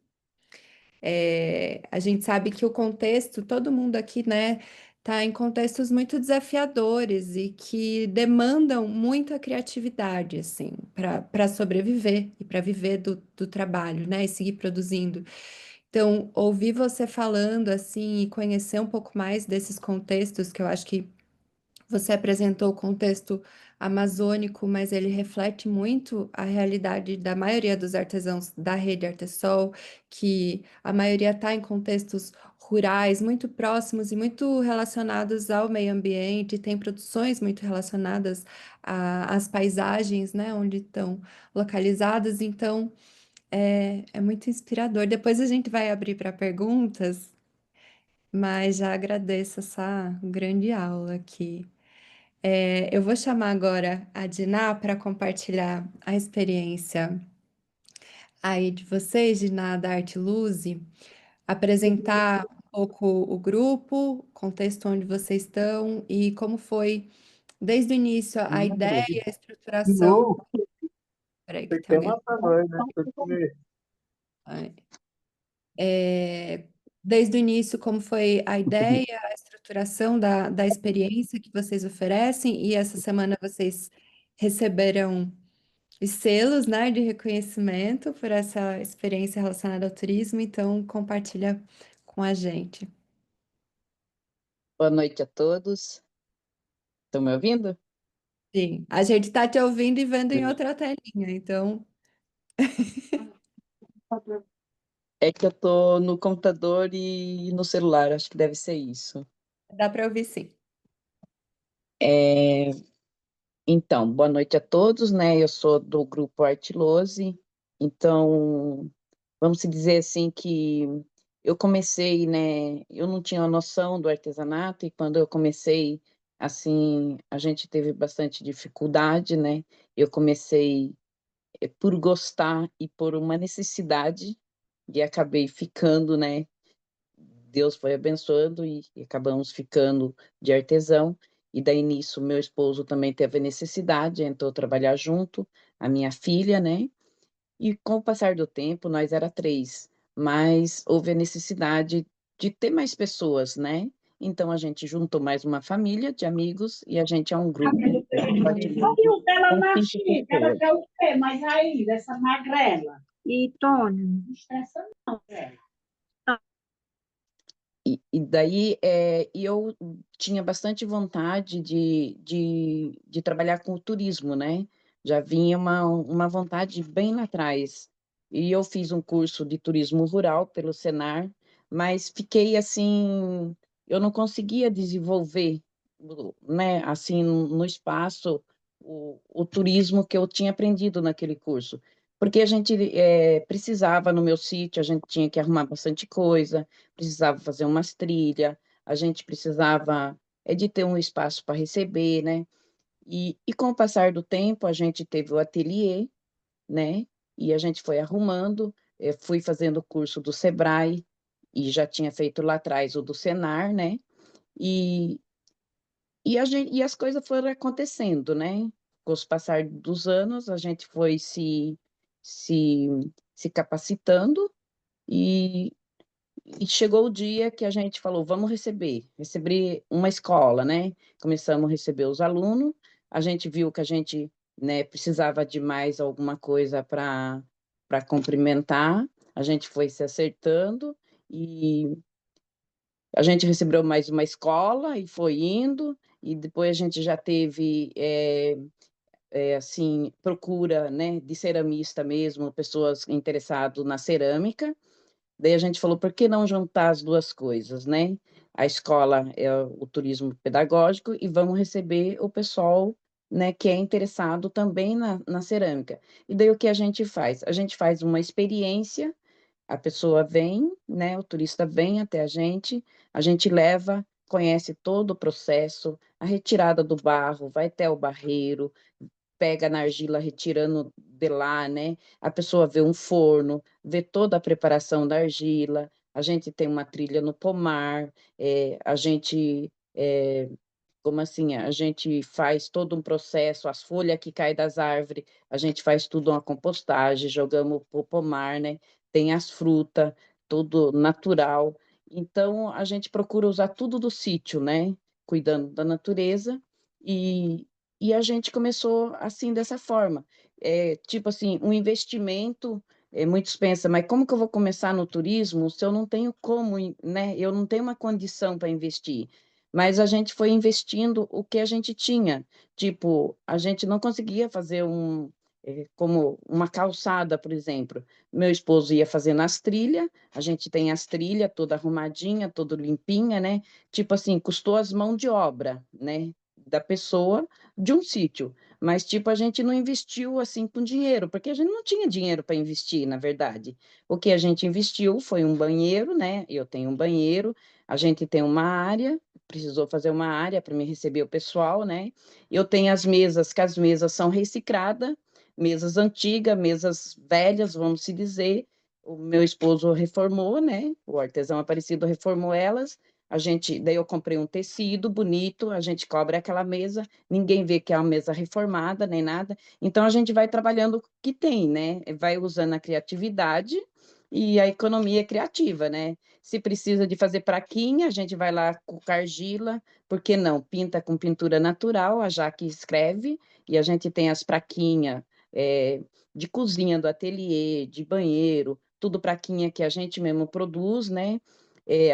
A gente sabe que o contexto, todo mundo aqui, né, tá em contextos muito desafiadores e que demandam muita criatividade, assim, para sobreviver e para viver do trabalho, né? E seguir produzindo. Então, ouvir você falando assim e conhecer um pouco mais desses contextos, que eu acho que você apresentou o contexto amazônico, mas ele reflete muito a realidade da maioria dos artesãos da rede Artesol, que a maioria está em contextos rurais, muito próximos e muito relacionados ao meio ambiente, tem produções muito relacionadas às paisagens, né, onde estão localizadas. Então, é muito inspirador. Depois a gente vai abrir para perguntas, mas já agradeço essa grande aula aqui. Eu vou chamar agora a Diná para compartilhar a experiência aí de vocês, Diná, da Arte Luze, apresentar um pouco o grupo, o contexto onde vocês estão e como foi desde o início a ideia e a estruturação. Nu, Peraí, que tem que tem ter alguém. matador, né? Tem que comer. Desde o início, como foi a ideia, a estruturação da experiência que vocês oferecem, e essa semana vocês receberam os selos, né, de reconhecimento por essa experiência relacionada ao turismo, então compartilha com a gente. Boa noite a todos. Estão me ouvindo? Sim, a gente está te ouvindo e vendo em outra telinha, então É que eu tô no computador e no celular, acho que deve ser isso. dá para ouvir sim. É, Então, boa noite a todos, né? Eu sou do grupo Artilose, então vamos se dizer assim que eu comecei, né? Eu não tinha noção do artesanato e quando eu comecei, assim, a gente teve bastante dificuldade, né? Eu comecei por gostar e por uma necessidade e acabei ficando, né? Deus foi abençoando e acabamos ficando de artesão. E daí nisso, meu esposo também teve necessidade, entrou trabalhar junto, a minha filha, né? E com o passar do tempo, nós era três, mas houve a necessidade de ter mais pessoas, né? Então a gente juntou mais uma família de amigos e a gente é um grupo E o dela com na 5 Chica, ela pessoas. quer o quê? Mas aí, dessa magrela. E, Tônio, Não estressa não, velho. E daí eu tinha bastante vontade de trabalhar com o turismo, né? Já vinha uma vontade bem lá atrás. E eu fiz um curso de turismo rural pelo Senar, mas fiquei assim, eu não conseguia desenvolver, né, assim, no espaço, o turismo que eu tinha aprendido naquele curso. Porque a gente precisava, no meu sítio, a gente tinha que arrumar bastante coisa, precisava fazer umas trilhas, a gente precisava de ter um espaço para receber, né? E com o passar do tempo, a gente teve o ateliê, né? E a gente foi arrumando, fui fazendo o curso do Sebrae, e já tinha feito lá atrás o do Senar, né? E, e as coisas foram acontecendo, né? Com o passar dos anos, a gente foi se, se capacitando, e e chegou o dia que a gente falou, vamos receber uma escola, né? Começamos a receber os alunos, a gente viu que a gente, né, precisava de mais alguma coisa para complementar, a gente foi se acertando e a gente recebeu mais uma escola e foi indo, e depois a gente já teve, assim, procura, né, de ceramista mesmo, pessoas interessadas na cerâmica. Daí a gente falou, por que não juntar as duas coisas, né? A escola é o turismo pedagógico e vamos receber o pessoal, né, que é interessado também na cerâmica. E daí o que a gente faz? A gente faz uma experiência, a pessoa vem, né, o turista vem até a gente leva, conhece todo o processo, a retirada do barro, vai até o barreiro, pega na argila retirando de lá, né? A pessoa vê um forno, vê toda a preparação da argila. A gente tem uma trilha no pomar, a gente, como assim, a gente faz todo um processo, as folhas que caem das árvores, a gente faz tudo uma compostagem, jogamos pro pomar, né? Tem as frutas, tudo natural. Então, a gente procura usar tudo do sítio, né? Cuidando da natureza. E, e a gente começou assim, dessa forma. Tipo assim, um investimento. Muitos pensam, mas como que eu vou começar no turismo se eu não tenho como, né? Eu não tenho uma condição para investir. Mas a gente foi investindo o que a gente tinha. Tipo, a gente não conseguia fazer como uma calçada, por exemplo. Meu esposo ia fazendo as trilhas, a gente tem as trilhas toda arrumadinha, toda limpinha, né? Tipo assim, custou as mãos de obra, né? Da pessoa de um sítio. Mas, tipo, a gente não investiu assim com dinheiro, porque a gente não tinha dinheiro para investir, na verdade. O que a gente investiu foi um banheiro, né? Eu tenho um banheiro, a gente tem uma área, precisou fazer uma área para me receber o pessoal, né? Eu tenho as mesas, que as mesas são recicladas, mesas antigas, mesas velhas, vamos se dizer. O meu esposo reformou, né? O artesão Aparecido reformou elas. Daí eu comprei um tecido bonito, a gente cobre aquela mesa, ninguém vê que é uma mesa reformada nem nada. Então a gente vai trabalhando o que tem, né? Vai usando a criatividade e a economia criativa, né? Se precisa de fazer praquinha, a gente vai lá com argila, por que não? Pinta com pintura natural, a Jaque escreve, e a gente tem as praquinhas de cozinha do ateliê, de banheiro, tudo praquinha que a gente mesmo produz, né?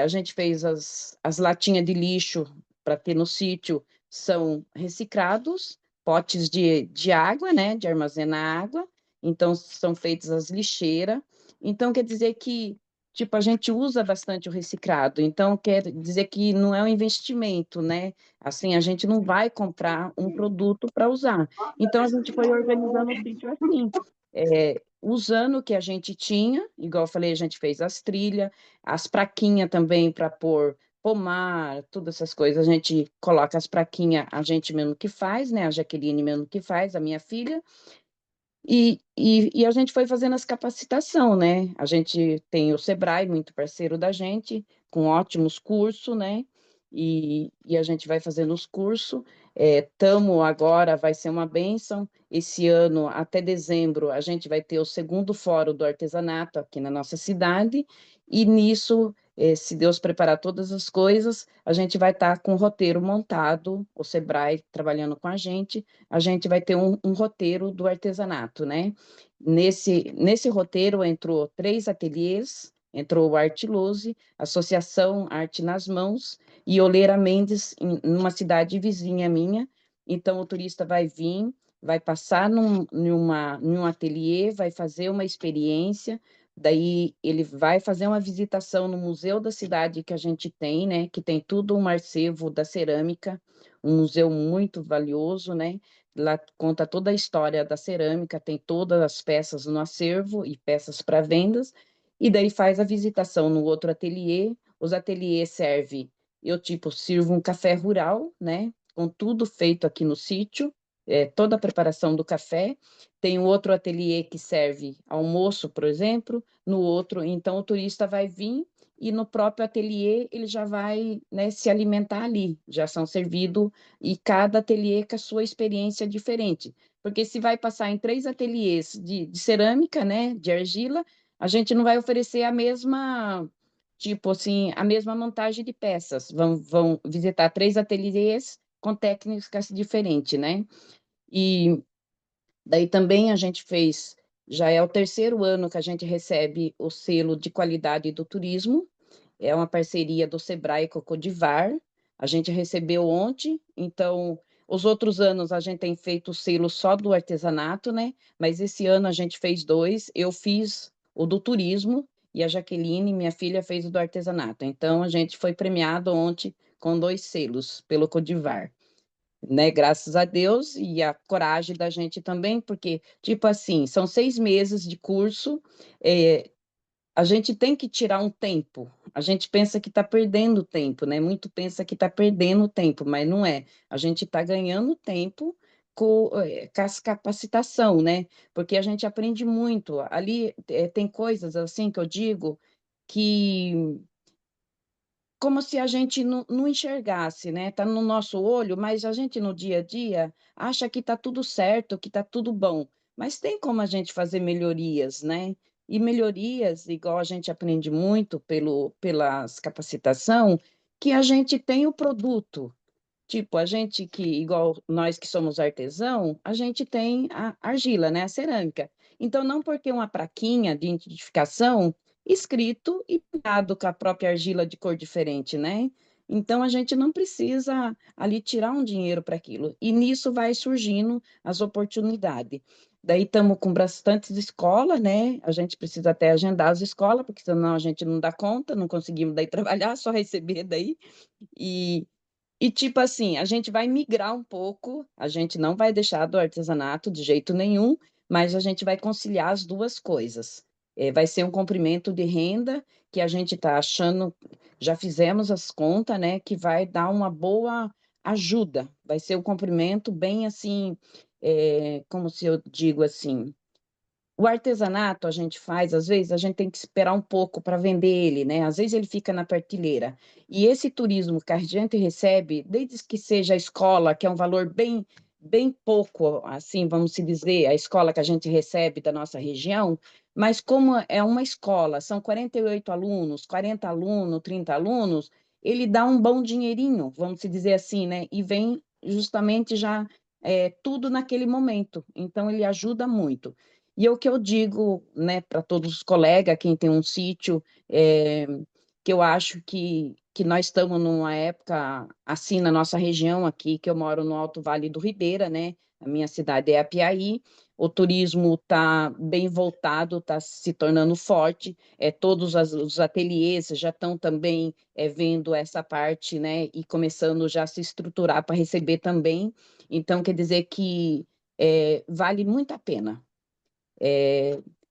A gente fez as latinhas de lixo para ter no sítio, são reciclados, potes de água, né? De armazenar água, então são feitas as lixeiras. Então, quer dizer que, tipo, a gente usa bastante o reciclado, então quer dizer que não é um investimento, né? Assim, a gente não vai comprar um produto para usar. Então, a gente foi organizando o sítio assim, usando o que a gente tinha, igual eu falei, a gente fez as trilhas, as praquinhas também para pôr pomar, todas essas coisas, a gente coloca as praquinhas, a gente mesmo que faz, né? A Jaqueline mesmo que faz, a minha filha, e a gente foi fazendo as capacitação, né? A gente tem o Sebrae, muito parceiro da gente, com ótimos cursos, né? E a gente vai fazendo os cursos. Tamo agora, vai ser uma bênção. Esse ano, até dezembro, a gente vai ter o segundo Fórum do Artesanato aqui na nossa cidade, e nisso, se Deus preparar todas as coisas, a gente vai estar com o roteiro montado, o Sebrae trabalhando com a gente vai ter um roteiro do artesanato, né? Nesse roteiro entrou 3 ateliês, entrou o Artilose, Associação Arte nas Mãos e Oleira Mendes, numa cidade vizinha minha. Então, o turista vai vir, vai passar num ateliê, vai fazer uma experiência, daí ele vai fazer uma visitação no museu da cidade que a gente tem, né? Que tem tudo um acervo da cerâmica, um museu muito valioso, né? Lá conta toda a história da cerâmica, tem todas as peças no acervo e peças para vendas, e daí faz a visitação no outro ateliê. Os ateliês servem, eu tipo sirvo um café rural, né? Com tudo feito aqui no sítio, toda a preparação do café. Tem um outro ateliê que serve almoço, por exemplo, no outro, então o turista vai vir e no próprio ateliê ele já vai, né, se alimentar ali, já são servidos e cada ateliê com a sua experiência diferente. Porque se vai passar em 3 ateliês de cerâmica, né, de argila, a gente não vai oferecer a mesma, tipo assim, a mesma montagem de peças. Vão visitar 3 ateliês com técnicas diferentes, né? E daí também a gente fez, já é o terceiro ano que a gente recebe o selo de qualidade do turismo, é uma parceria do Sebrae com o Codivar. A gente recebeu ontem, então, os outros anos a gente tem feito o selo só do artesanato, né? Mas esse ano a gente fez 2. Eu fiz o do turismo e a Jaqueline, minha filha, fez o do artesanato. Então, a gente foi premiado ontem com 2 selos pelo Codivar, né? Graças a Deus e a coragem da gente também, porque, tipo assim, são 6 meses de curso, é, a gente tem que tirar um tempo. A gente pensa que está perdendo tempo, né? Muito pensa que está perdendo tempo, mas não é. A gente está ganhando tempo com essa capacitação, né? Porque a gente aprende muito. Ali tem coisas assim que eu digo que como se a gente não enxergasse, né? Está no nosso olho, mas a gente no dia a dia acha que está tudo certo, que está tudo bom. Mas tem como a gente fazer melhorias, né? e melhorias, igual a gente aprende muito pelas capacitação, que a gente tem o produto. Tipo, a gente que, igual nós que somos artesão, a gente tem a argila, né, a cerâmica. Então, não porque uma plaquinha de identificação escrito e pintado com a própria argila de cor diferente, né? Então, a gente não precisa ali tirar um dinheiro para aquilo. E nisso vai surgindo as oportunidades. Daí estamos com bastantes escolas, né? A gente precisa até agendar as escolas, porque senão a gente não dá conta, não conseguimos daí trabalhar, só receber daí. E tipo assim, a gente vai migrar um pouco, a gente não vai deixar do artesanato de jeito nenhum, mas a gente vai conciliar as duas coisas. Vai ser um comprimento de renda que a gente está achando, já fizemos as contas, né, que vai dar uma boa ajuda. Vai ser um comprimento bem assim, como se eu digo assim, o artesanato a gente faz, às vezes, a gente tem que esperar um pouco para vender ele, né? Às vezes ele fica na prateleira. E esse turismo que a gente recebe, desde que seja a escola, que é um valor bem pouco, assim, vamos se dizer, a escola que a gente recebe da nossa região, mas como é uma escola, são 48 alunos, 40 alunos, 30 alunos, ele dá um bom dinheirinho, vamos se dizer assim, né? E vem justamente já tudo naquele momento. Então, ele ajuda muito. E é o que eu digo, né, para todos os colegas, quem tem um sítio, que eu acho que nós estamos numa época, assim, na nossa região aqui, que eu moro no Alto Vale do Ribeira, né? A minha cidade é Apiaí, o turismo está bem voltado, está se tornando forte, todos os ateliês já estão também vendo essa parte, né? E começando já a se estruturar para receber também. Então, quer dizer que vale muito a pena.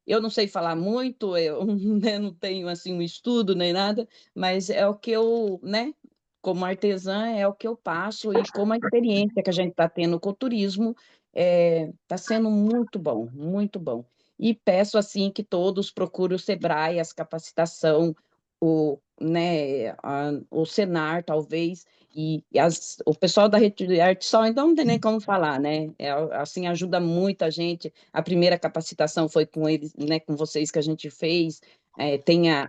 Eu não sei falar muito, eu né, não tenho assim um estudo nem nada, mas é o que eu, né, como artesã, é o que eu passo e como a experiência que a gente está tendo com o turismo está sendo muito bom, muito bom. E peço assim que todos procurem o Sebrae, as capacitação, o Senar, talvez, o pessoal da Rede de Arte só, então não tem nem como falar, né? Assim, ajuda muito a gente. A primeira capacitação foi com eles, né, com vocês que a gente fez.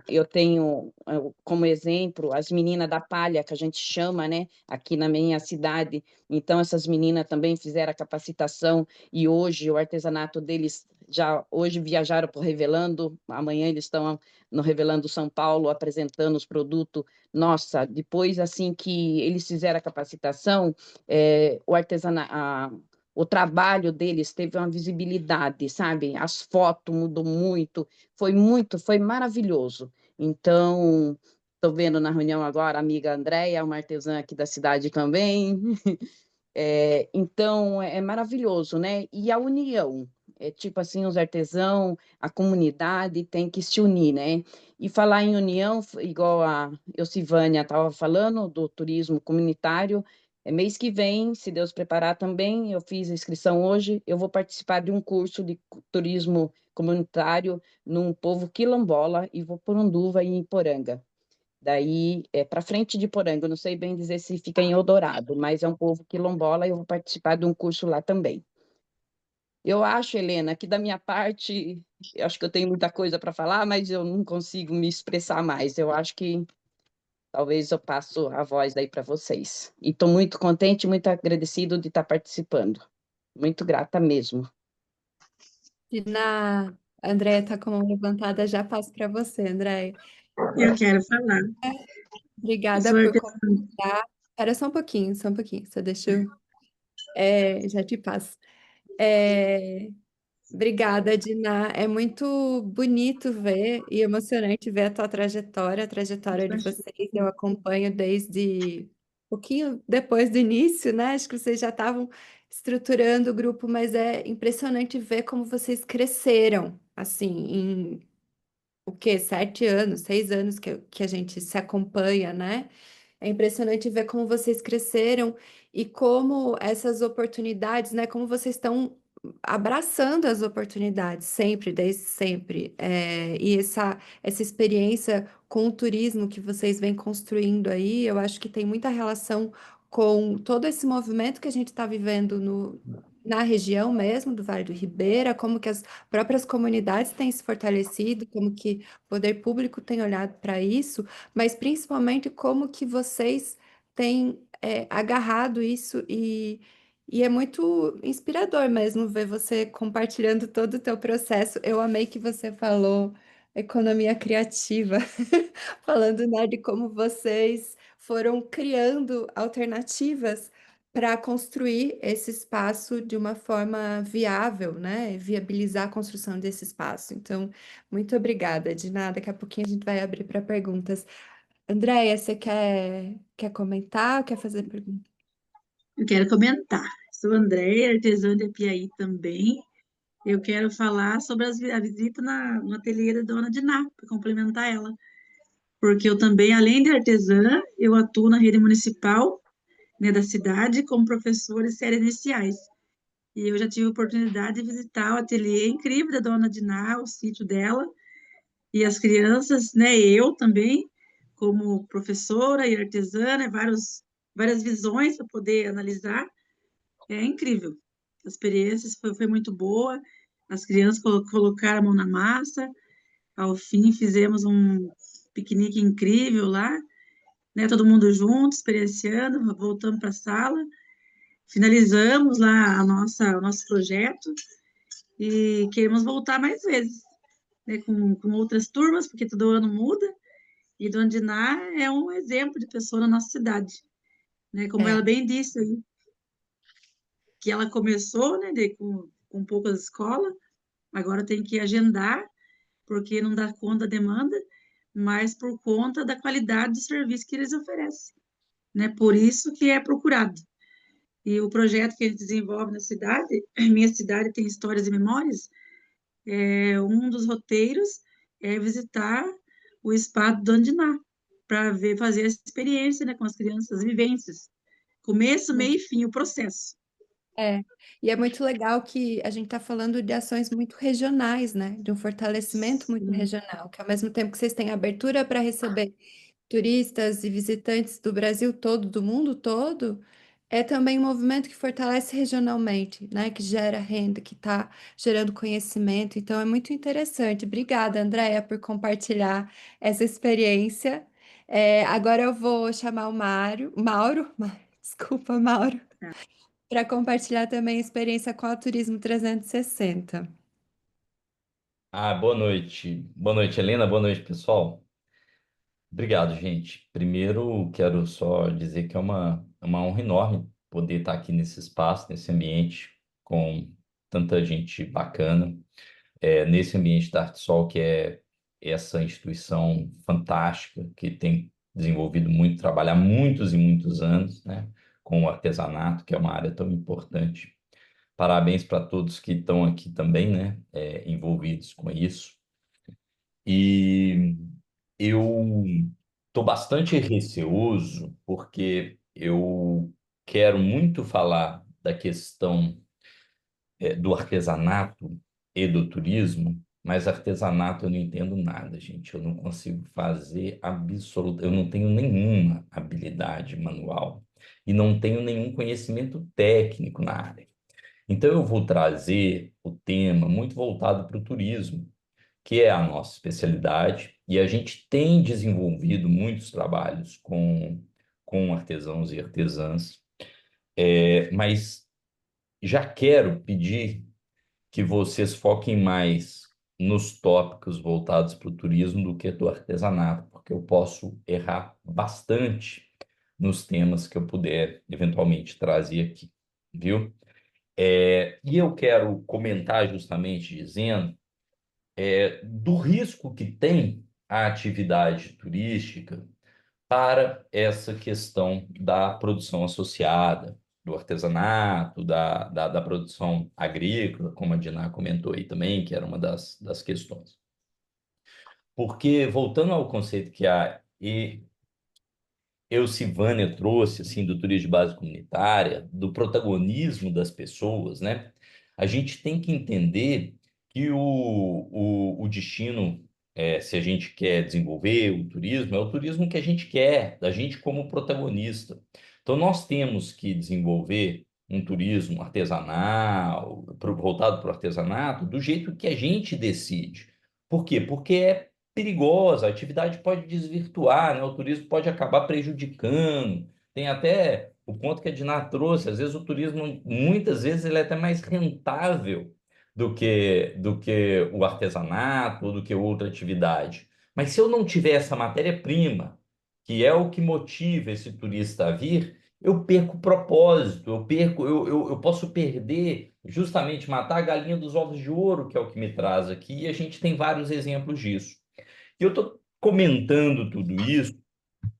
Eu tenho como exemplo as meninas da palha, que a gente chama, né, aqui na minha cidade. Então, essas meninas também fizeram a capacitação e hoje o artesanato deles já hoje viajaram para o Revelando, amanhã eles estão no Revelando São Paulo apresentando os produtos. Nossa, depois assim que eles fizeram a capacitação, o trabalho deles teve uma visibilidade, sabe? As fotos mudou muito, foi maravilhoso. Então, estou vendo na reunião agora a amiga Andréia, uma artesã aqui da cidade também. Então, é maravilhoso, né? E a união, tipo assim, os artesãos, a comunidade tem que se unir, né? E falar em união, igual a Silvânia estava falando, do turismo comunitário, mês que vem, se Deus preparar também, eu fiz a inscrição hoje, eu vou participar de um curso de turismo comunitário num povo quilombola e vou por Unduva e em Poranga. Daí, para frente de Poranga, eu não sei bem dizer se fica em Eldorado, mas é um povo quilombola e eu vou participar de um curso lá também. Eu acho, Helena, que da minha parte, eu acho que eu tenho muita coisa para falar, mas eu não consigo me expressar mais. Eu acho que talvez eu passo a voz daí para vocês. E estou muito contente, muito agradecido de estar participando. Muito grata mesmo. Na a Andréia está com a mão levantada, já passo para você, Andréia. Eu quero falar. Obrigada Sou por artesã. compartilhar. Espera só um pouquinho, só deixa eu. Já te passo. É, Obrigada, Diná. É muito bonito ver e emocionante ver a tua trajetória, a trajetória de vocês. Eu acompanho desde um pouquinho depois do início, né? Acho que vocês já estavam estruturando o grupo, mas é impressionante ver como vocês cresceram, assim, em o quê? 7 anos, 6 anos que a gente se acompanha, né? É impressionante ver como vocês cresceram e como essas oportunidades, né? Como vocês estão abraçando as oportunidades sempre, desde sempre. E essa experiência com o turismo que vocês vêm construindo aí, eu acho que tem muita relação com todo esse movimento que a gente está vivendo na região mesmo do Vale do Ribeira, como que as próprias comunidades têm se fortalecido, como que o poder público tem olhado para isso, mas principalmente como que vocês têm agarrado isso e é muito inspirador mesmo ver você compartilhando todo o teu processo. Eu amei que você falou economia criativa, falando, né, de como vocês foram criando alternativas para construir esse espaço de uma forma viável, né? Viabilizar a construção desse espaço. Então, muito obrigada, de nada. Daqui a pouquinho a gente vai abrir para perguntas. Andréia, você quer comentar? Quer fazer pergunta? Eu quero comentar. Sou Andréia, artesã de Apiaí também. Eu quero falar sobre a visita no ateliê da Dona Diná, para complementar ela. Porque eu também, além de artesã, eu atuo na rede municipal, né, da cidade como professora de séries iniciais. E eu já tive a oportunidade de visitar o ateliê incrível da Dona Diná, o sítio dela, e as crianças, né, eu também, como professora e artesã, né, várias visões para poder analisar. É incrível. A experiência foi muito boa. As crianças colocaram a mão na massa. Ao fim, fizemos um piquenique incrível lá, né? Todo mundo junto, experienciando, voltamos para a sala. Finalizamos lá o nosso projeto e queremos voltar mais vezes, né? Com outras turmas, porque todo ano muda. E Dona Diná é um exemplo de pessoa na nossa cidade, né? Como É, ela bem disse aí, que ela começou, né, com poucas escolas, agora tem que agendar, porque não dá conta da demanda, mas por conta da qualidade do serviço que eles oferecem, né? Por isso que é procurado. E o projeto que a gente desenvolve na cidade, Minha Cidade Tem Histórias e Memórias, um dos roteiros é visitar o espaço do Andiná, para ver, fazer a experiência, né, com as crianças, as vivências. Começo, meio e fim, o processo. é. E é muito legal que a gente está falando de ações muito regionais, né? De um fortalecimento muito Sim, regional, que ao mesmo tempo que vocês têm abertura para receber turistas e visitantes do Brasil todo, do mundo todo, é também um movimento que fortalece regionalmente, né? Que gera renda, que está gerando conhecimento. Então é muito interessante. Obrigada, Andréia, por compartilhar essa experiência. Agora eu vou chamar o Mauro, desculpa, Mauro, para compartilhar também a experiência com o Turismo 360. Boa noite. Boa noite, Helena. Boa noite, pessoal. Obrigado, gente. Primeiro, quero só dizer que é uma honra enorme poder estar aqui nesse espaço, nesse ambiente, com tanta gente bacana, nesse ambiente da Artsol, que é essa instituição fantástica, que tem desenvolvido muito trabalho há muitos e muitos anos, né, com o artesanato, que é uma área tão importante. Parabéns para todos que estão aqui também, né, envolvidos com isso. E eu estou bastante receoso porque eu quero muito falar da questão do artesanato e do turismo, mas artesanato eu não entendo nada, gente. Eu não consigo fazer absoluto, eu não tenho nenhuma habilidade manual e não tenho nenhum conhecimento técnico na área. Então eu vou trazer o tema muito voltado para o turismo, que é a nossa especialidade, e a gente tem desenvolvido muitos trabalhos com artesãos e artesãs, mas já quero pedir que vocês foquem mais nos tópicos voltados para o turismo do que do artesanato, porque eu posso errar bastante nos temas que eu puder eventualmente trazer aqui, viu? E eu quero comentar justamente dizendo do risco que tem a atividade turística para essa questão da produção associada, do artesanato, da produção agrícola, como a Diná comentou aí também, que era uma das questões. Porque, voltando ao conceito que a Silvânia trouxe, assim, do turismo de base comunitária, do protagonismo das pessoas, né? A gente tem que entender que o destino, se a gente quer desenvolver o turismo, é o turismo que a gente quer, da gente como protagonista. Então, nós temos que desenvolver um turismo artesanal, voltado para o artesanato, do jeito que a gente decide. Por quê? Porque é perigosa, a atividade pode desvirtuar, né? O turismo pode acabar prejudicando. Tem até o ponto que a Diná trouxe, às vezes o turismo, muitas vezes, ele é até mais rentável do que o artesanato ou do que outra atividade. Mas se eu não tiver essa matéria-prima, que é o que motiva esse turista a vir, eu perco o propósito, eu posso perder, justamente matar a galinha dos ovos de ouro, que é o que me traz aqui, e a gente tem vários exemplos disso. E eu estou comentando tudo isso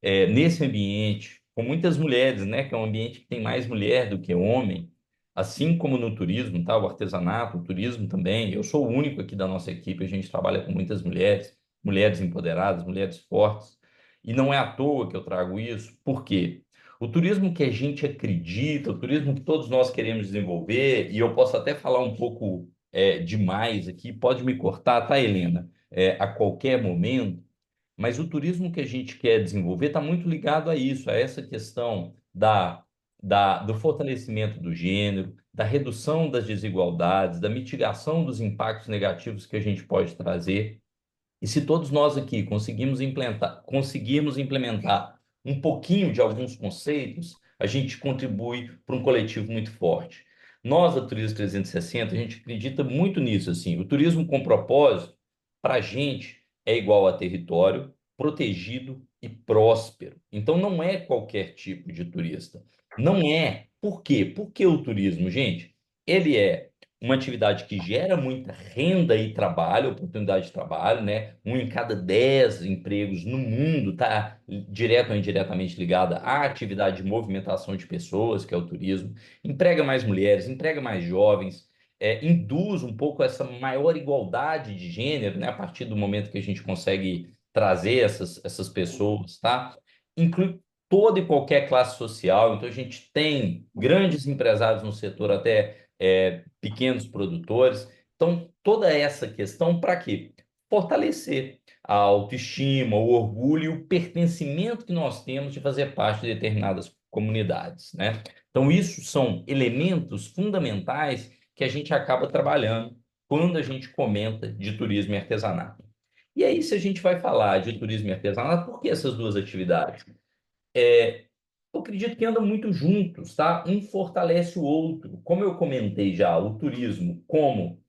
nesse ambiente, com muitas mulheres, né, que é um ambiente que tem mais mulher do que homem, assim como no turismo, tá? O artesanato, o turismo também. Eu sou o único aqui da nossa equipe, a gente trabalha com muitas mulheres, mulheres empoderadas, mulheres fortes, e não é à toa que eu trago isso, por quê? O turismo que a gente acredita, o turismo que todos nós queremos desenvolver, e eu posso até falar um pouco demais aqui, pode me cortar, tá, Helena? A qualquer momento, mas o turismo que a gente quer desenvolver está muito ligado a isso, a essa questão do fortalecimento do gênero, da redução das desigualdades, da mitigação dos impactos negativos que a gente pode trazer. E se todos nós aqui conseguirmos implementar um pouquinho de alguns conceitos, a gente contribui para um coletivo muito forte. Nós, da Turismo 360, a gente acredita muito nisso, assim. O turismo com propósito, para a gente, é igual a território protegido e próspero. Então, não é qualquer tipo de turista. Não é. Por quê? Porque o turismo, gente, ele é uma atividade que gera muita renda e trabalho, oportunidade de trabalho, né? 1 em cada 10 empregos no mundo está direto ou indiretamente ligada à atividade de movimentação de pessoas, que é o turismo. Emprega mais mulheres, emprega mais jovens, induz um pouco essa maior igualdade de gênero, né? A partir do momento que a gente consegue trazer essas pessoas, tá? Inclui toda e qualquer classe social. Então, a gente tem grandes empresários no setor até pequenos produtores. Então, toda essa questão para quê? Fortalecer a autoestima, o orgulho e o pertencimento que nós temos de fazer parte de determinadas comunidades, né? Então, isso são elementos fundamentais que a gente acaba trabalhando quando a gente comenta de turismo e artesanato. E aí, se a gente vai falar de turismo e artesanato, por que essas duas atividades? Eu acredito que andam muito juntos, tá? Um fortalece o outro. Como eu comentei já, o turismo como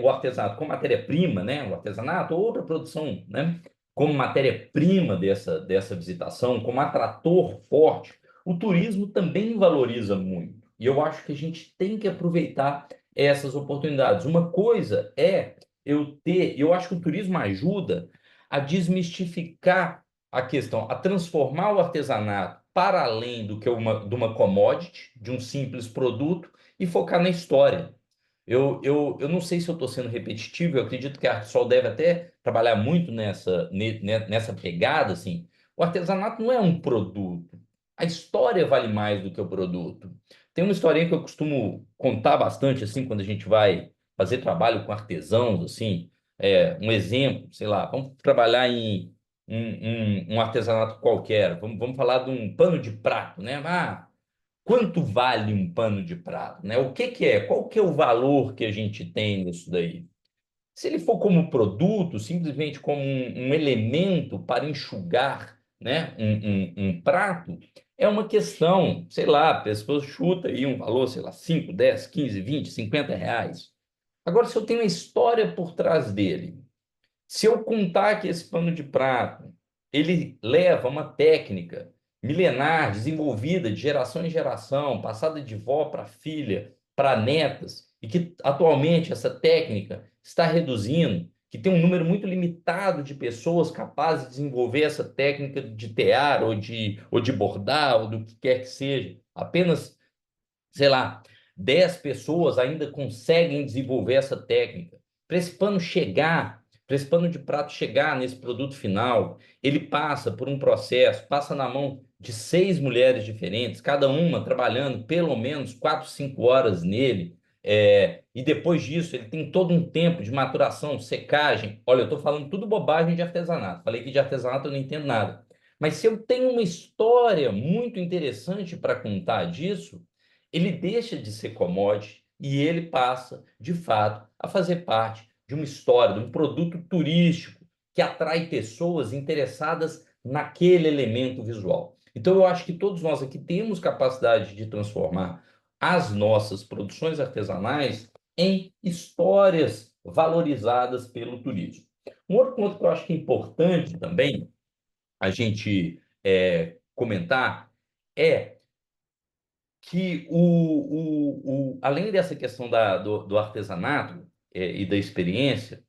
o artesanato como matéria-prima, né? O artesanato, outra produção, né? Como matéria-prima dessa visitação, como atrator forte, o turismo também valoriza muito. E eu acho que a gente tem que aproveitar essas oportunidades. Uma coisa é eu acho que o turismo ajuda a desmistificar a questão, a transformar o artesanato para além de uma commodity, de um simples produto, e focar na história. Eu não sei se eu estou sendo repetitivo, eu acredito que a Artsol deve até trabalhar muito nessa pegada, assim. O artesanato não é um produto, a história vale mais do que o produto. Tem uma historinha que eu costumo contar bastante, assim, quando a gente vai fazer trabalho com artesãos, assim, um exemplo, sei lá, vamos trabalhar em um artesanato qualquer. Vamos falar de um pano de prato, né? Quanto vale um pano de prato, né? O que que é? Qual que é o valor que a gente tem nisso daí? Se ele for como produto, simplesmente como um elemento para enxugar, né, um prato, é uma questão, sei lá, a pessoa chuta aí um valor, sei lá, 5, 10, 15, 20, R$ 50. Agora, se eu tenho a história por trás dele, se eu contar que esse pano de prato, ele leva uma técnica milenar, desenvolvida de geração em geração, passada de vó para filha, para netas, e que atualmente essa técnica está reduzindo, que tem um número muito limitado de pessoas capazes de desenvolver essa técnica de tear ou de bordar, ou do que quer que seja, apenas, sei lá, 10 pessoas ainda conseguem desenvolver essa técnica. Para esse pano de prato chegar nesse produto final, ele passa por um processo, passa na mão de 6 mulheres diferentes, cada uma trabalhando pelo menos 4, 5 horas nele. E depois disso, ele tem todo um tempo de maturação, secagem. Olha, eu estou falando tudo bobagem de artesanato. Falei que de artesanato eu não entendo nada. Mas se eu tenho uma história muito interessante para contar disso, ele deixa de ser commodity e ele passa, de fato, a fazer parte de uma história, de um produto turístico que atrai pessoas interessadas naquele elemento visual. Então, eu acho que todos nós aqui temos capacidade de transformar as nossas produções artesanais em histórias valorizadas pelo turismo. Um outro ponto que eu acho que é importante também a gente comentar é que, além dessa questão do artesanato e da experiência,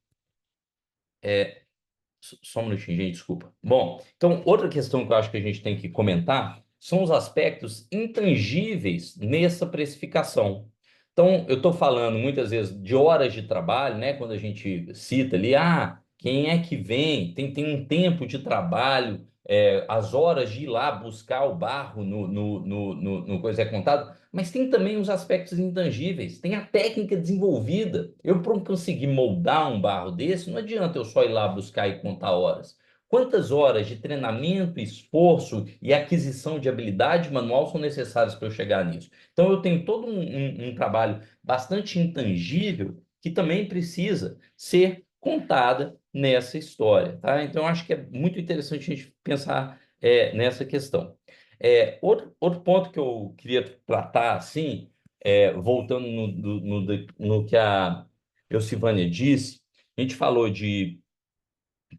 só um minutinho, gente, desculpa. Bom, então, outra questão que eu acho que a gente tem que comentar são os aspectos intangíveis nessa precificação. Então, eu estou falando muitas vezes de horas de trabalho, né? Quando a gente cita ali, quem é que vem? Tem um tempo de trabalho, as horas de ir lá buscar o barro no coisa é contado, mas tem também os aspectos intangíveis, tem a técnica desenvolvida. Eu, para conseguir moldar um barro desse, não adianta eu só ir lá buscar e contar horas. Quantas horas de treinamento, esforço e aquisição de habilidade manual são necessárias para eu chegar nisso? Então, eu tenho todo um trabalho bastante intangível que também precisa ser contada nessa história, tá? Então, eu acho que é muito interessante a gente pensar nessa questão. Outro ponto que eu queria tratar, assim, voltando no que a Elcivânia disse, a gente falou de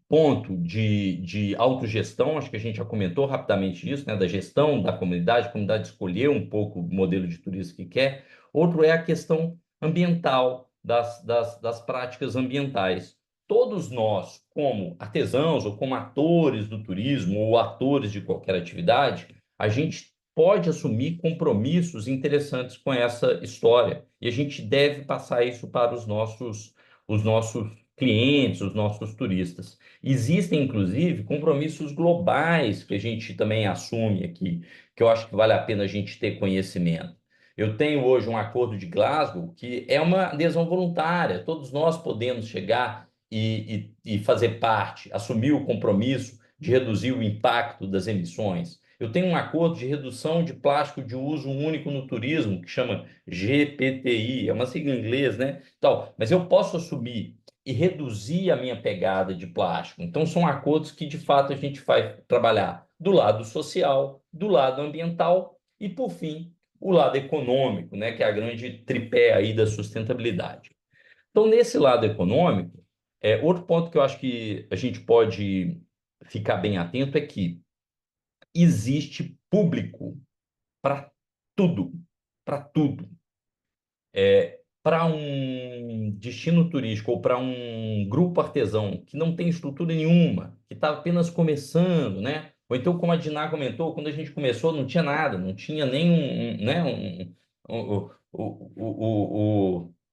ponto de autogestão, acho que a gente já comentou rapidamente isso, né, da gestão da comunidade, a comunidade escolher um pouco o modelo de turismo que quer. Outro é a questão ambiental, das práticas ambientais. Todos nós, como artesãos ou como atores do turismo ou atores de qualquer atividade, a gente pode assumir compromissos interessantes com essa história e a gente deve passar isso para os nossos clientes, os nossos turistas. Existem, inclusive, compromissos globais que a gente também assume aqui, que eu acho que vale a pena a gente ter conhecimento. Eu tenho hoje um acordo de Glasgow que é uma adesão voluntária, todos nós podemos chegar e fazer parte, assumir o compromisso de reduzir o impacto das emissões. Eu tenho um acordo de redução de plástico de uso único no turismo, que chama GPTI, é uma sigla em inglês, né? Então, mas eu posso assumir e reduzir a minha pegada de plástico. Então, são acordos que, de fato, a gente vai trabalhar do lado social, do lado ambiental e, por fim, o lado econômico, né, que é a grande tripé aí da sustentabilidade. Então, nesse lado econômico, outro ponto que eu acho que a gente pode ficar bem atento é que existe público para tudo, para tudo. Para um destino turístico ou para um grupo artesão que não tem estrutura nenhuma, que está apenas começando, né? Ou então, como a Diná comentou, quando a gente começou não tinha nada, não tinha nem né, o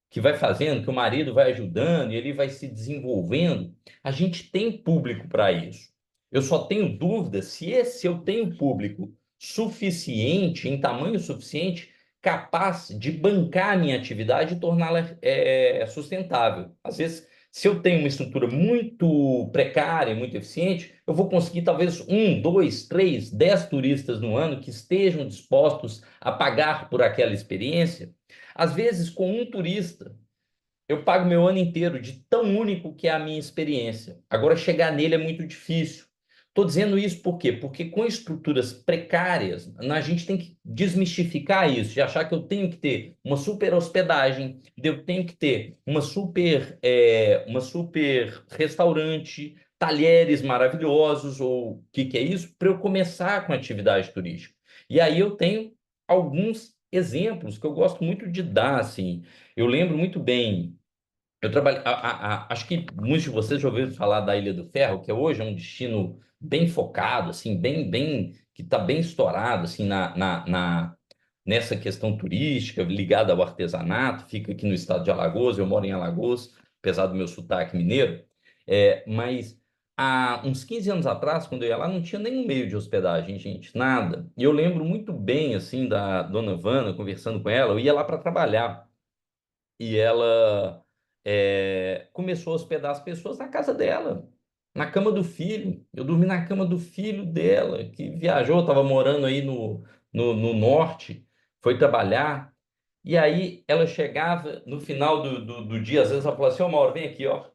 que vai fazendo, que o marido vai ajudando e ele vai se desenvolvendo. A gente tem público para isso. Eu só tenho dúvida se eu tenho público suficiente, em tamanho suficiente, capaz de bancar a minha atividade e torná-la sustentável. Às vezes, se eu tenho uma estrutura muito precária, muito eficiente, eu vou conseguir talvez 1, 2, 3, 10 turistas no ano que estejam dispostos a pagar por aquela experiência. Às vezes, com um turista, eu pago meu ano inteiro de tão único que é a minha experiência. Agora, chegar nele é muito difícil. Estou dizendo isso por quê? Porque com estruturas precárias, a gente tem que desmistificar isso, de achar que eu tenho que ter uma super hospedagem, eu tenho que ter uma super restaurante, talheres maravilhosos, ou o que é isso, para eu começar com a atividade turística. E aí eu tenho alguns exemplos que eu gosto muito de dar, assim. Eu lembro muito bem. Eu trabalho, acho que muitos de vocês já ouviram falar da Ilha do Ferro, que hoje é um destino bem focado, assim, que está bem estourado, assim, nessa questão turística, ligada ao artesanato. Fica aqui no estado de Alagoas, eu moro em Alagoas, apesar do meu sotaque mineiro. Mas há uns 15 anos atrás, quando eu ia lá, não tinha nenhum meio de hospedagem, gente, nada. E eu lembro muito bem, assim, da dona Vana, conversando com ela, eu ia lá para trabalhar e ela começou a hospedar as pessoas na casa dela, na cama do filho. Eu dormi na cama do filho dela, que viajou, estava morando aí no norte. foi trabalhar, e aí ela chegava no final do dia, às vezes ela falava assim, ô Mauro, vem aqui, ó.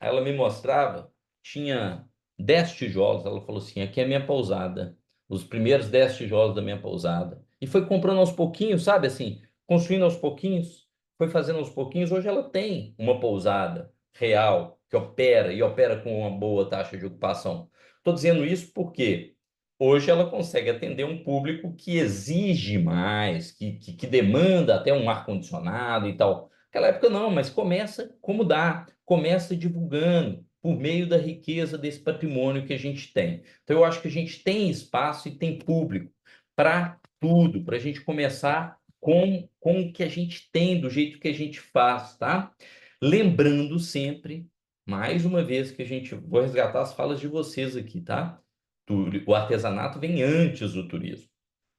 Aí ela me mostrava, tinha 10 tijolos. Ela falou assim: aqui é a minha pousada, os primeiros 10 tijolos da minha pousada. E foi comprando aos pouquinhos, sabe assim, construindo aos pouquinhos, foi fazendo aos pouquinhos. Hoje ela tem uma pousada real que opera e opera com uma boa taxa de ocupação. Estou dizendo isso porque hoje ela consegue atender um público que exige mais, que demanda até um ar-condicionado e tal. Naquela época não, mas começa como dá, começa divulgando por meio da riqueza desse patrimônio que a gente tem. Então eu acho que a gente tem espaço e tem público para tudo, para a gente começar com o que a gente tem, do jeito que a gente faz, tá? Lembrando sempre, mais uma vez, que a gente vou resgatar as falas de vocês aqui, tá? O artesanato vem antes do turismo,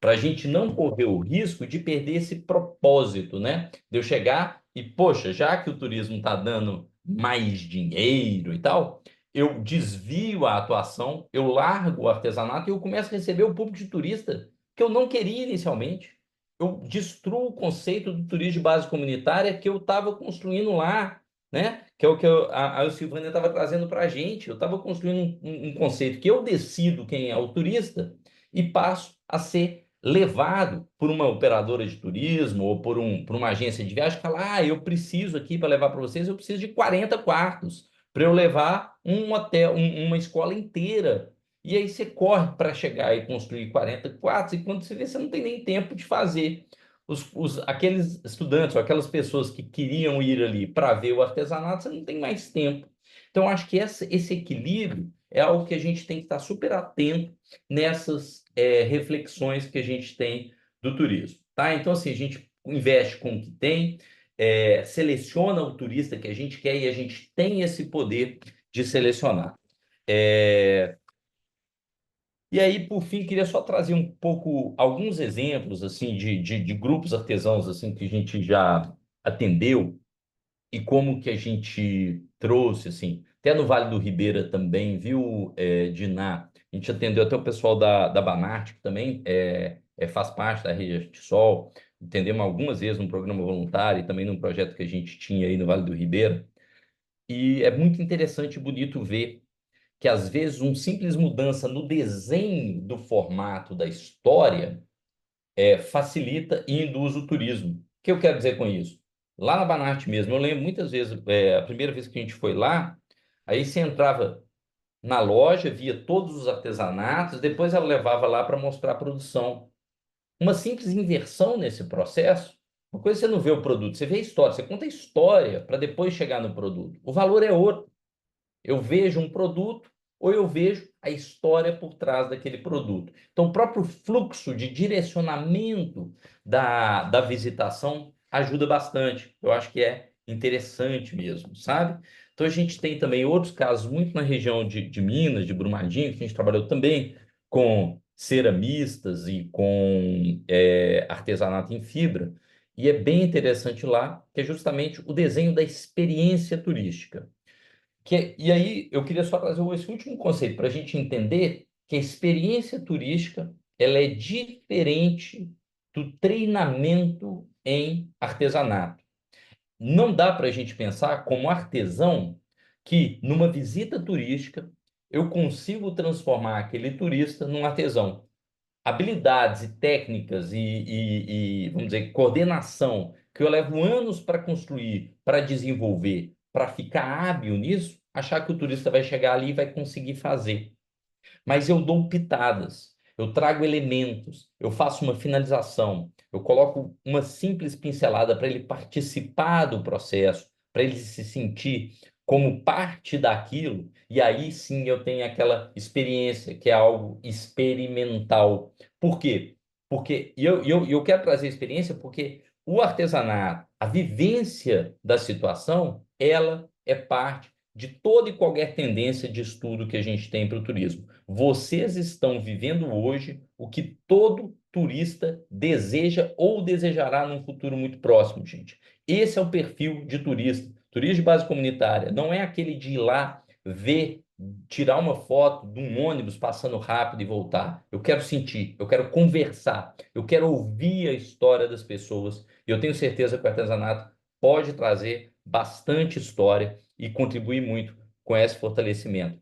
para a gente não correr o risco de perder esse propósito, né? De eu chegar e, poxa, já que o turismo está dando mais dinheiro e tal, eu desvio a atuação, eu largo o artesanato e eu começo a receber o público de turista que eu não queria inicialmente. Eu destruo o conceito do turismo de base comunitária que eu estava construindo lá, né? Que é o que a Silvânia estava trazendo para a gente. Eu estava construindo um conceito que eu decido quem é o turista e passo a ser levado por uma operadora de turismo ou por uma agência de viagem que fala, eu preciso aqui para levar para vocês, eu preciso de 40 quartos para eu levar um hotel, uma escola inteira. E aí você corre para chegar e construir 40 quartos e quando você vê, você não tem nem tempo de fazer. Aqueles estudantes ou aquelas pessoas que queriam ir ali para ver o artesanato, você não tem mais tempo. Então, acho que esse equilíbrio é algo que a gente tem que estar super atento nessas reflexões que a gente tem do turismo, tá? Então, assim, a gente investe com o que tem, seleciona o turista que a gente quer e a gente tem esse poder de selecionar. E aí, por fim, queria só trazer um pouco, alguns exemplos, assim, de grupos artesãos, assim, que a gente já atendeu e como que a gente trouxe, assim, até no Vale do Ribeira também, viu, Diná? A gente atendeu até o pessoal da Banart, que também faz parte da Rede Artisol, atendemos algumas vezes num programa voluntário e também num projeto que a gente tinha aí no Vale do Ribeira. E é muito interessante e bonito ver que, às vezes, uma simples mudança no desenho do formato da história facilita e induz o turismo. O que eu quero dizer com isso? Lá na Banart mesmo, eu lembro muitas vezes, a primeira vez que a gente foi lá, aí você entrava na loja, via todos os artesanatos, depois ela levava lá para mostrar a produção. Uma simples inversão nesse processo, uma coisa você não vê o produto, você vê a história, você conta a história para depois chegar no produto. O valor é outro. Eu vejo um produto ou eu vejo a história por trás daquele produto. Então, o próprio fluxo de direcionamento da visitação ajuda bastante. Eu acho que é interessante mesmo, sabe? Então, a gente tem também outros casos, muito na região de Minas, de Brumadinho, que a gente trabalhou também com ceramistas e com artesanato em fibra. E é bem interessante lá, que é justamente o desenho da experiência turística. E aí eu queria só trazer esse último conceito para a gente entender que a experiência turística ela é diferente do treinamento em artesanato. Não dá para a gente pensar como artesão que numa visita turística eu consigo transformar aquele turista num artesão. Habilidades e técnicas vamos dizer, coordenação que eu levo anos para construir, para desenvolver, para ficar hábil nisso, achar que o turista vai chegar ali e vai conseguir fazer. Mas eu dou pitadas, eu trago elementos, eu faço uma finalização, eu coloco uma simples pincelada para ele participar do processo, para ele se sentir como parte daquilo, e aí sim eu tenho aquela experiência, que é algo experimental. Por quê? Porque eu quero trazer experiência porque o artesanato, a vivência da situação, ela é parte de toda e qualquer tendência de estudo que a gente tem para o turismo. Vocês estão vivendo hoje o que todo turista deseja ou desejará num futuro muito próximo, gente. Esse é o perfil de turista. Turismo de base comunitária não é aquele de ir lá ver tirar uma foto de um ônibus passando rápido e voltar. Eu quero sentir, eu quero conversar, eu quero ouvir a história das pessoas. E eu tenho certeza que o artesanato pode trazer bastante história e contribuir muito com esse fortalecimento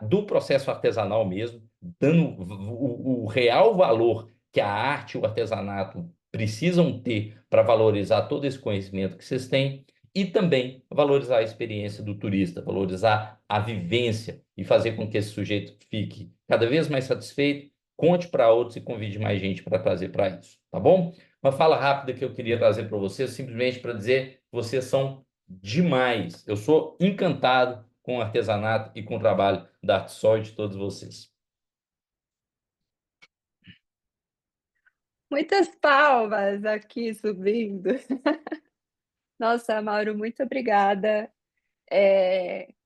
do processo artesanal mesmo, dando o real valor que a arte e o artesanato precisam ter para valorizar todo esse conhecimento que vocês têm e também valorizar a experiência do turista, valorizar a vivência e fazer com que esse sujeito fique cada vez mais satisfeito, conte para outros e convide mais gente para trazer para isso, tá bom? Uma fala rápida que eu queria trazer para vocês, simplesmente para dizer que vocês são demais. Eu sou encantado com o artesanato e com o trabalho da Artsol e de todos vocês. Muitas palmas aqui subindo. Nossa, Mauro, muito obrigada.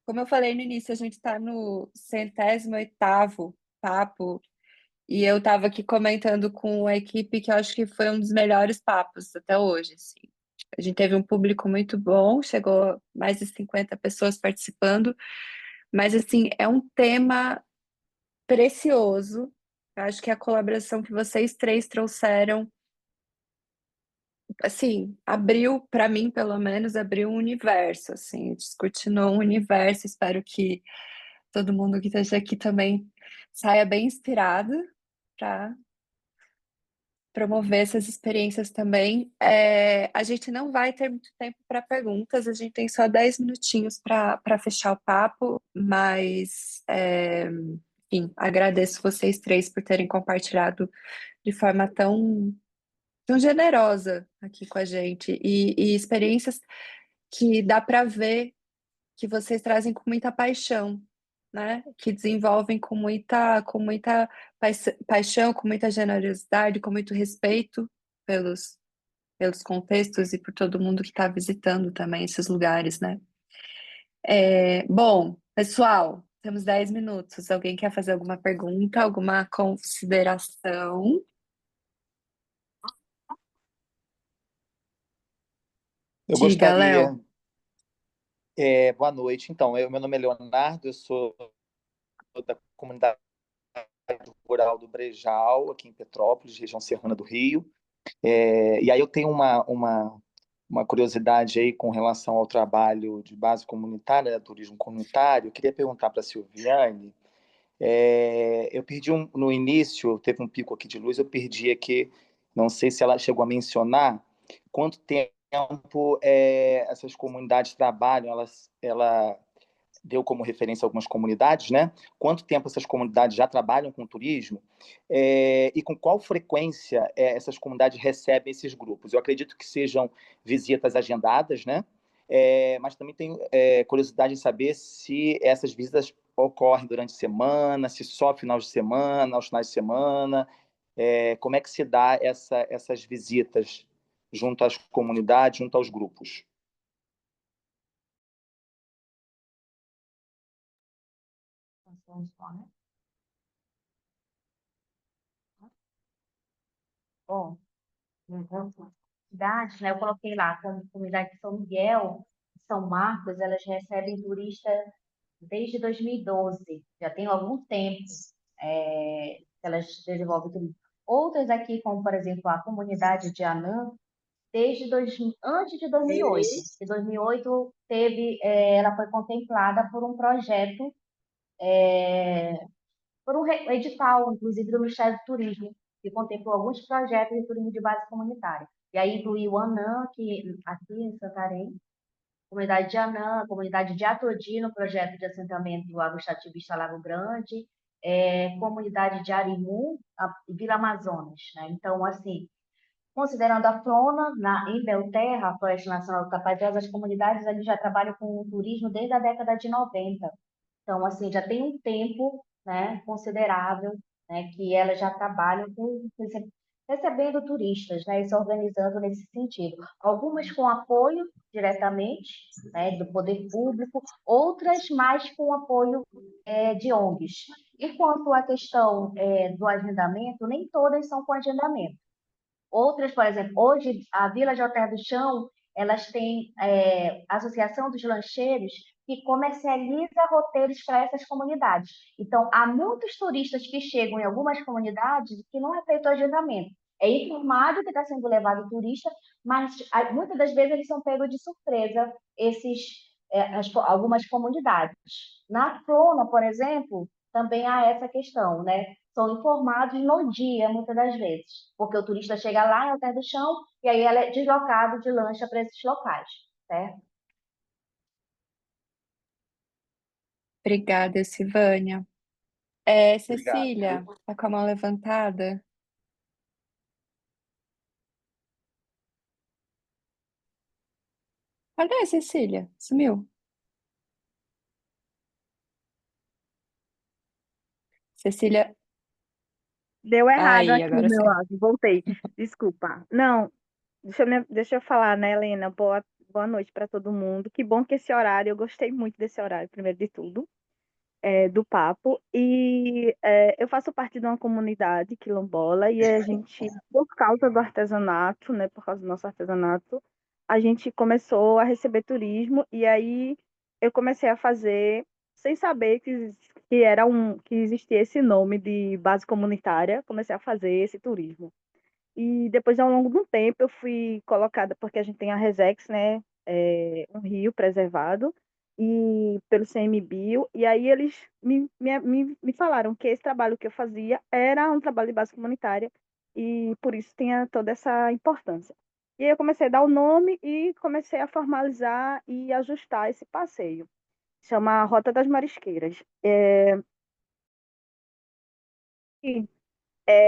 Como eu falei no início, a gente está no 108º papo e eu estava aqui comentando com a equipe que eu acho que foi um dos melhores papos até hoje, assim. A gente teve um público muito bom, chegou mais de 50 pessoas participando, mas assim, é um tema precioso. Eu acho que a colaboração que vocês três trouxeram, assim, abriu, para mim, pelo menos, abriu um universo, assim, descortinou um universo. Espero que todo mundo que esteja aqui também saia bem inspirado para promover essas experiências também. A gente não vai ter muito tempo para perguntas, a gente tem só 10 minutinhos para fechar o papo, mas, enfim, agradeço vocês três por terem compartilhado de forma tão generosa aqui com a gente e experiências que dá para ver que vocês trazem com muita paixão, né? Que desenvolvem com muita paixão, com muita generosidade, com muito respeito pelos contextos e por todo mundo que está visitando também esses lugares, né? Bom, pessoal, temos 10 minutos. Alguém quer fazer alguma pergunta, alguma consideração? Eu Diga, gostaria. Léo. Boa noite. Então, meu nome é Leonardo, eu sou da comunidade rural do Brejal, aqui em Petrópolis, região serrana do Rio. E aí eu tenho uma curiosidade aí com relação ao trabalho de base comunitária, né, turismo comunitário. Eu queria perguntar para a Silviane. Eu perdi no início, teve um pico aqui de luz, eu perdi aqui, não sei se ela chegou a mencionar quanto tempo essas comunidades trabalham, ela deu como referência algumas comunidades, né? Quanto tempo essas comunidades já trabalham com turismo e com qual frequência essas comunidades recebem esses grupos? Eu acredito que sejam visitas agendadas, né? Mas também tenho curiosidade em saber se essas visitas ocorrem durante a semana, se só final de semana, aos finais de semana, como é que se dá essas visitas junto às comunidades, junto aos grupos? Bom, então, cidades, né? Eu coloquei lá, como comunidade de São Miguel, São Marcos, elas recebem turistas desde 2012, já tem algum tempo que elas desenvolvem turismo. Outras aqui, como por exemplo a comunidade de Anã, antes de 2008. Em 2008 ela foi contemplada por um projeto, por um edital, inclusive do Ministério do Turismo, que contemplou alguns projetos de turismo de base comunitária. E aí incluiu Anã, aqui em Santarém, comunidade de Anã, comunidade de Atodi, no projeto de assentamento agroextrativista Lago Grande, comunidade de Arimu e Vila Amazonas, né? Então, assim, considerando a Flona, em Belterra, a Floresta Nacional do Tapajós, as comunidades ali já trabalham com o turismo desde a década de 90. Então, assim, já tem um tempo, né, considerável, né, que elas já trabalham recebendo turistas, né, e se organizando nesse sentido. Algumas com apoio diretamente, né, do poder público, outras mais com apoio de ONGs. E quanto à questão do agendamento, nem todas são com agendamento. Outras, por exemplo, hoje a Vila de Alter do Chão, elas têm a Associação dos Lancheiros, que comercializa roteiros para essas comunidades. Então, há muitos turistas que chegam em algumas comunidades que não é feito o agendamento. É informado que está sendo levado turista, mas muitas das vezes eles são pegos de surpresa, algumas comunidades. Na Flona, por exemplo, também há essa questão, né? São informados no dia, muitas das vezes, porque o turista chega lá em Alter do Chão e aí ele é deslocado de lancha para esses locais, certo? Obrigada, Silvânia. Obrigado. Cecília, tá com a mão levantada? Cadê a Cecília? Sumiu. Cecília, Deu errado aí, aqui o agora meu sim. áudio, voltei. Desculpa. Não, deixa eu falar, né, Helena? Boa noite para todo mundo. Que bom que esse horário, eu gostei muito desse horário, primeiro de tudo, do papo. E eu faço parte de uma comunidade quilombola e a gente, por causa do artesanato, né, por causa do nosso artesanato, a gente começou a receber turismo e aí eu comecei a fazer sem saber que existia esse nome de base comunitária, comecei a fazer esse turismo. E depois, ao longo do tempo, eu fui colocada, porque a gente tem a Resex, né, um rio preservado, e pelo CMBio, e aí eles me falaram que esse trabalho que eu fazia era um trabalho de base comunitária, e por isso tinha toda essa importância. E aí eu comecei a dar o nome e comecei a formalizar e ajustar esse passeio. Chama Rota das Marisqueiras. E,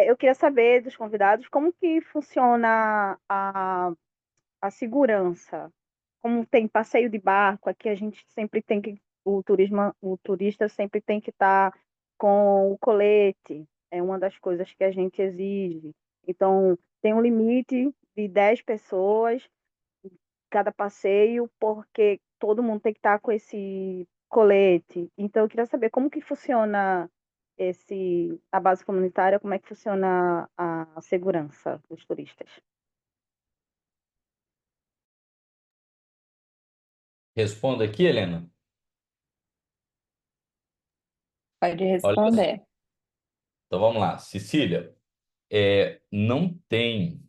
eu queria saber dos convidados como que funciona a segurança, como tem passeio de barco, aqui a gente sempre tem que, o turista sempre tem que estar com o colete, é uma das coisas que a gente exige. Então, tem um limite de 10 pessoas cada passeio, porque todo mundo tem que estar com esse colete. Então, eu queria saber como que funciona a base comunitária, como é que funciona a segurança dos turistas. Responda aqui, Helena. Pode Olha, responder. então vamos lá. Cecília, não tem.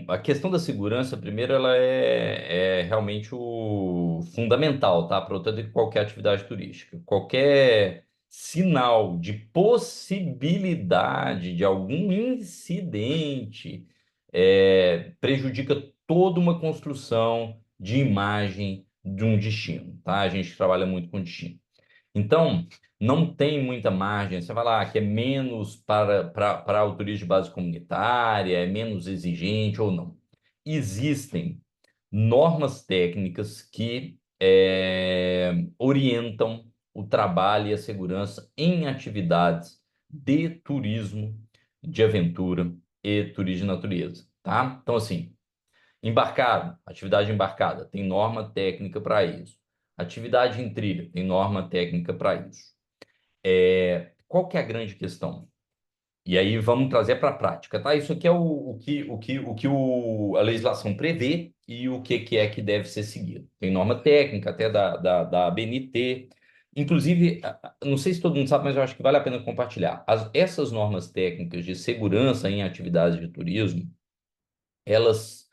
A questão da segurança, primeiro, ela é realmente o fundamental, tá? Para toda e qualquer atividade turística. Qualquer sinal de possibilidade de algum incidente prejudica toda uma construção de imagem de um destino, tá? A gente trabalha muito com destino. Então, não tem muita margem. Você vai lá que é menos para o turismo de base comunitária, é menos exigente ou não. Existem normas técnicas que orientam o trabalho e a segurança em atividades de turismo, de aventura e turismo de natureza, tá? Então, assim, embarcado, atividade embarcada, tem norma técnica para isso. Atividade em trilha, tem norma técnica para isso. Qual que é a grande questão? E aí vamos trazer para a prática, tá? Isso aqui é a legislação prevê e o que é que deve ser seguido. Tem norma técnica até da ABNT. Inclusive, não sei se todo mundo sabe, mas eu acho que vale a pena compartilhar. Essas normas técnicas de segurança em atividades de turismo, elas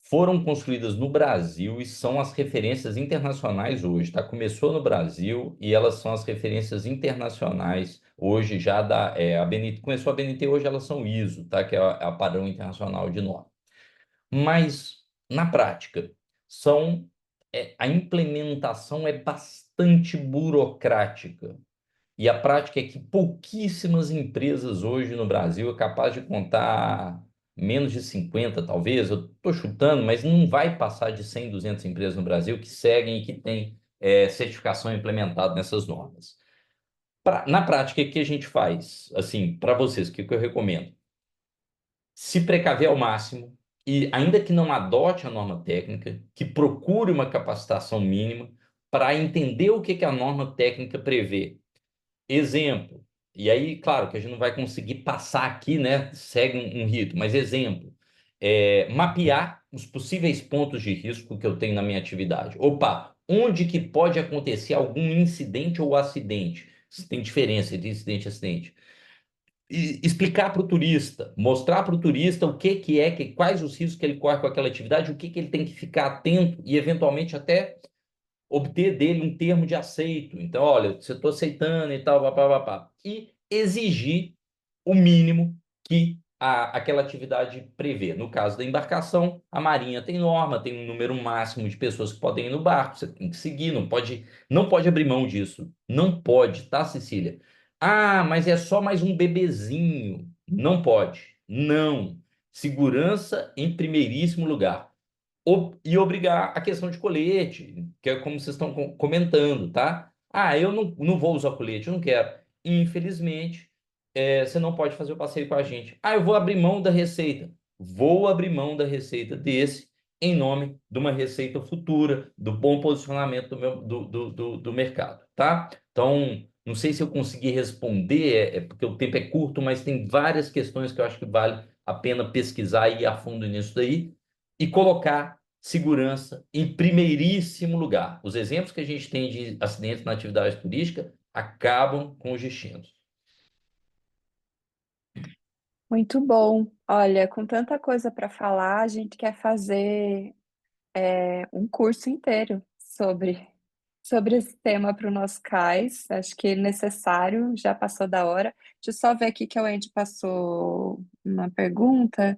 foram construídas no Brasil e são as referências internacionais hoje, tá? Começou no Brasil e elas são as referências internacionais hoje já a BNT, começou a BNT, hoje elas são ISO, tá? Que é a padrão internacional de norma. Mas, na prática, a implementação é bastante burocrática. E a prática é que pouquíssimas empresas hoje no Brasil é capaz de contar menos de 50, talvez. Eu estou chutando, mas não vai passar de 100, 200 empresas no Brasil que seguem e que têm certificação implementada nessas normas. Na prática, o que a gente faz? Assim, para vocês, o que eu recomendo? Se precaver ao máximo e, ainda que não adote a norma técnica, que procure uma capacitação mínima para entender o que a norma técnica prevê. Exemplo, e aí, claro, que a gente não vai conseguir passar aqui, né? Segue um rito, mas exemplo, mapear os possíveis pontos de risco que eu tenho na minha atividade. Opa, onde que pode acontecer algum incidente ou acidente. Se tem diferença entre incidente e acidente. E explicar para o turista, mostrar para o turista o que é, quais os riscos que ele corre com aquela atividade, o que ele tem que ficar atento e, eventualmente, até obter dele um termo de aceito. Então, olha, se eu estou aceitando e tal, papá. E exigir o mínimo que aquela atividade prevê. No caso da embarcação, a Marinha tem norma, tem um número máximo de pessoas que podem ir no barco, você tem que seguir, não pode abrir mão disso. Não pode, tá, Cecília? Ah, mas é só mais um bebezinho. Não pode. Não. Segurança em primeiríssimo lugar. E obrigar a questão de colete, que é como vocês estão comentando, tá? Ah, eu não vou usar colete, eu não quero. Infelizmente, você não pode fazer o passeio com a gente. Ah, eu vou abrir mão da receita. Vou abrir mão da receita desse em nome de uma receita futura, do bom posicionamento do mercado, tá? Então, não sei se eu consegui responder, porque o tempo é curto, mas tem várias questões que eu acho que vale a pena pesquisar e ir a fundo nisso daí e colocar segurança em primeiríssimo lugar. Os exemplos que a gente tem de acidentes na atividade turística acabam com os destinos. Muito bom. Olha, com tanta coisa para falar, a gente quer fazer um curso inteiro sobre esse tema para o nosso CAIS. Acho que é necessário, já passou da hora. Deixa eu só ver aqui que a Wendy passou uma pergunta.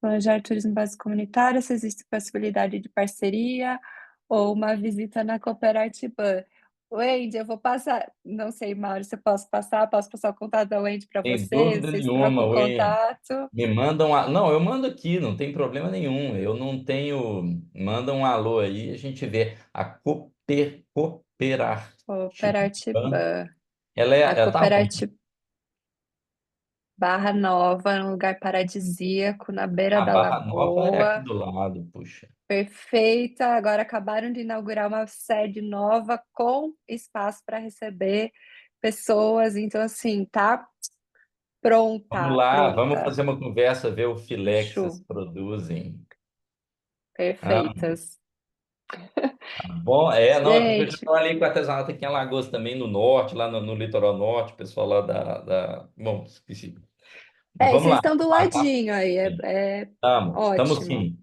Planejar turismo básico comunitário, se existe possibilidade de parceria ou uma visita na cooperativa. Wendy, eu vou passar, não sei, Mauro, se eu posso passar o contato da Wendy para Sem vocês, dúvida vocês nenhuma, trocam Wendy. contato. Me mandam Não, eu mando aqui, não tem problema nenhum. Eu não tenho. Manda um alô aí, a gente vê. A cooperativa. Cooperativa. A Ela tá onde? cooperativa Barra Nova, num lugar paradisíaco, na beira A da Barra Nova é aqui lagoa. do lado, puxa. Perfeita. Agora acabaram de inaugurar uma sede nova com espaço para receber pessoas. Então, assim, tá Vamos pronta, lá, vamos pronta. fazer uma conversa, ver o filé que vocês Chuchu. produzem. Ah, Perfeitas. bom, não, é porque eu já Gente, trabalhei com artesanato aqui em Alagoas também, no norte, lá no litoral norte, o pessoal lá Bom, esqueci. Mas vamos vocês lá. estão do ladinho aí, é Estamos ótimo. sim.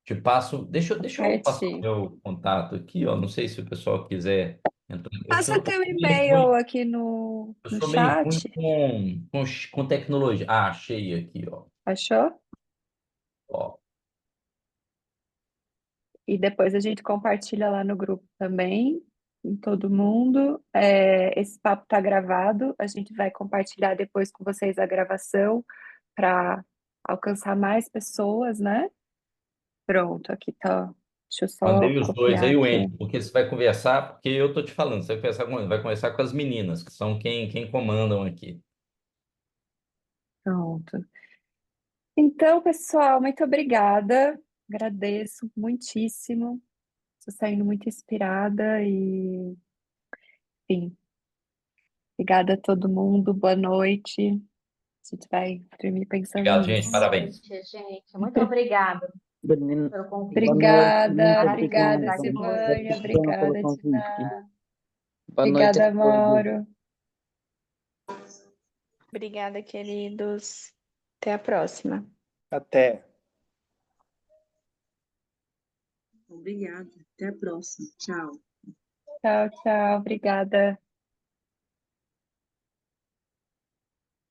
Te passo. Deixa eu passar o Pertinho. meu contato aqui, ó. Não sei se o pessoal quiser entrar. Passa teu Eu sou meio ruim, e-mail aqui no, eu no sou meio ruim chat. com tecnologia. Ah, achei aqui, ó. Achou? Ó, E depois a gente compartilha lá no grupo também, com todo mundo. Esse papo tá gravado, a gente vai compartilhar depois com vocês a gravação para alcançar mais pessoas, né? Pronto, aqui tá. Deixa eu só mandei os dois copiar aí, o aqui. Enio, porque você vai conversar, porque eu tô te falando, você vai conversar com as meninas, que são quem comandam aqui. Pronto. Então, pessoal, muito obrigada. Agradeço muitíssimo. Estou saindo muito inspirada e, enfim, obrigada a todo mundo. Boa noite. A gente vai dormir pensando Obrigado, gente. Boa nisso. Parabéns. noite, gente. Muito obrigada pelo convite. Boa noite, muito Obrigada, Maravilhoso obrigada, estar obrigado. aqui com Silvânia, vocês. Gratidão pelo obrigada, convite. Dina, Boa noite a obrigada, todos. Mauro. Obrigada, queridos. Até a próxima. Até. Obrigada. Até a próxima. Tchau. Tchau, tchau, obrigada.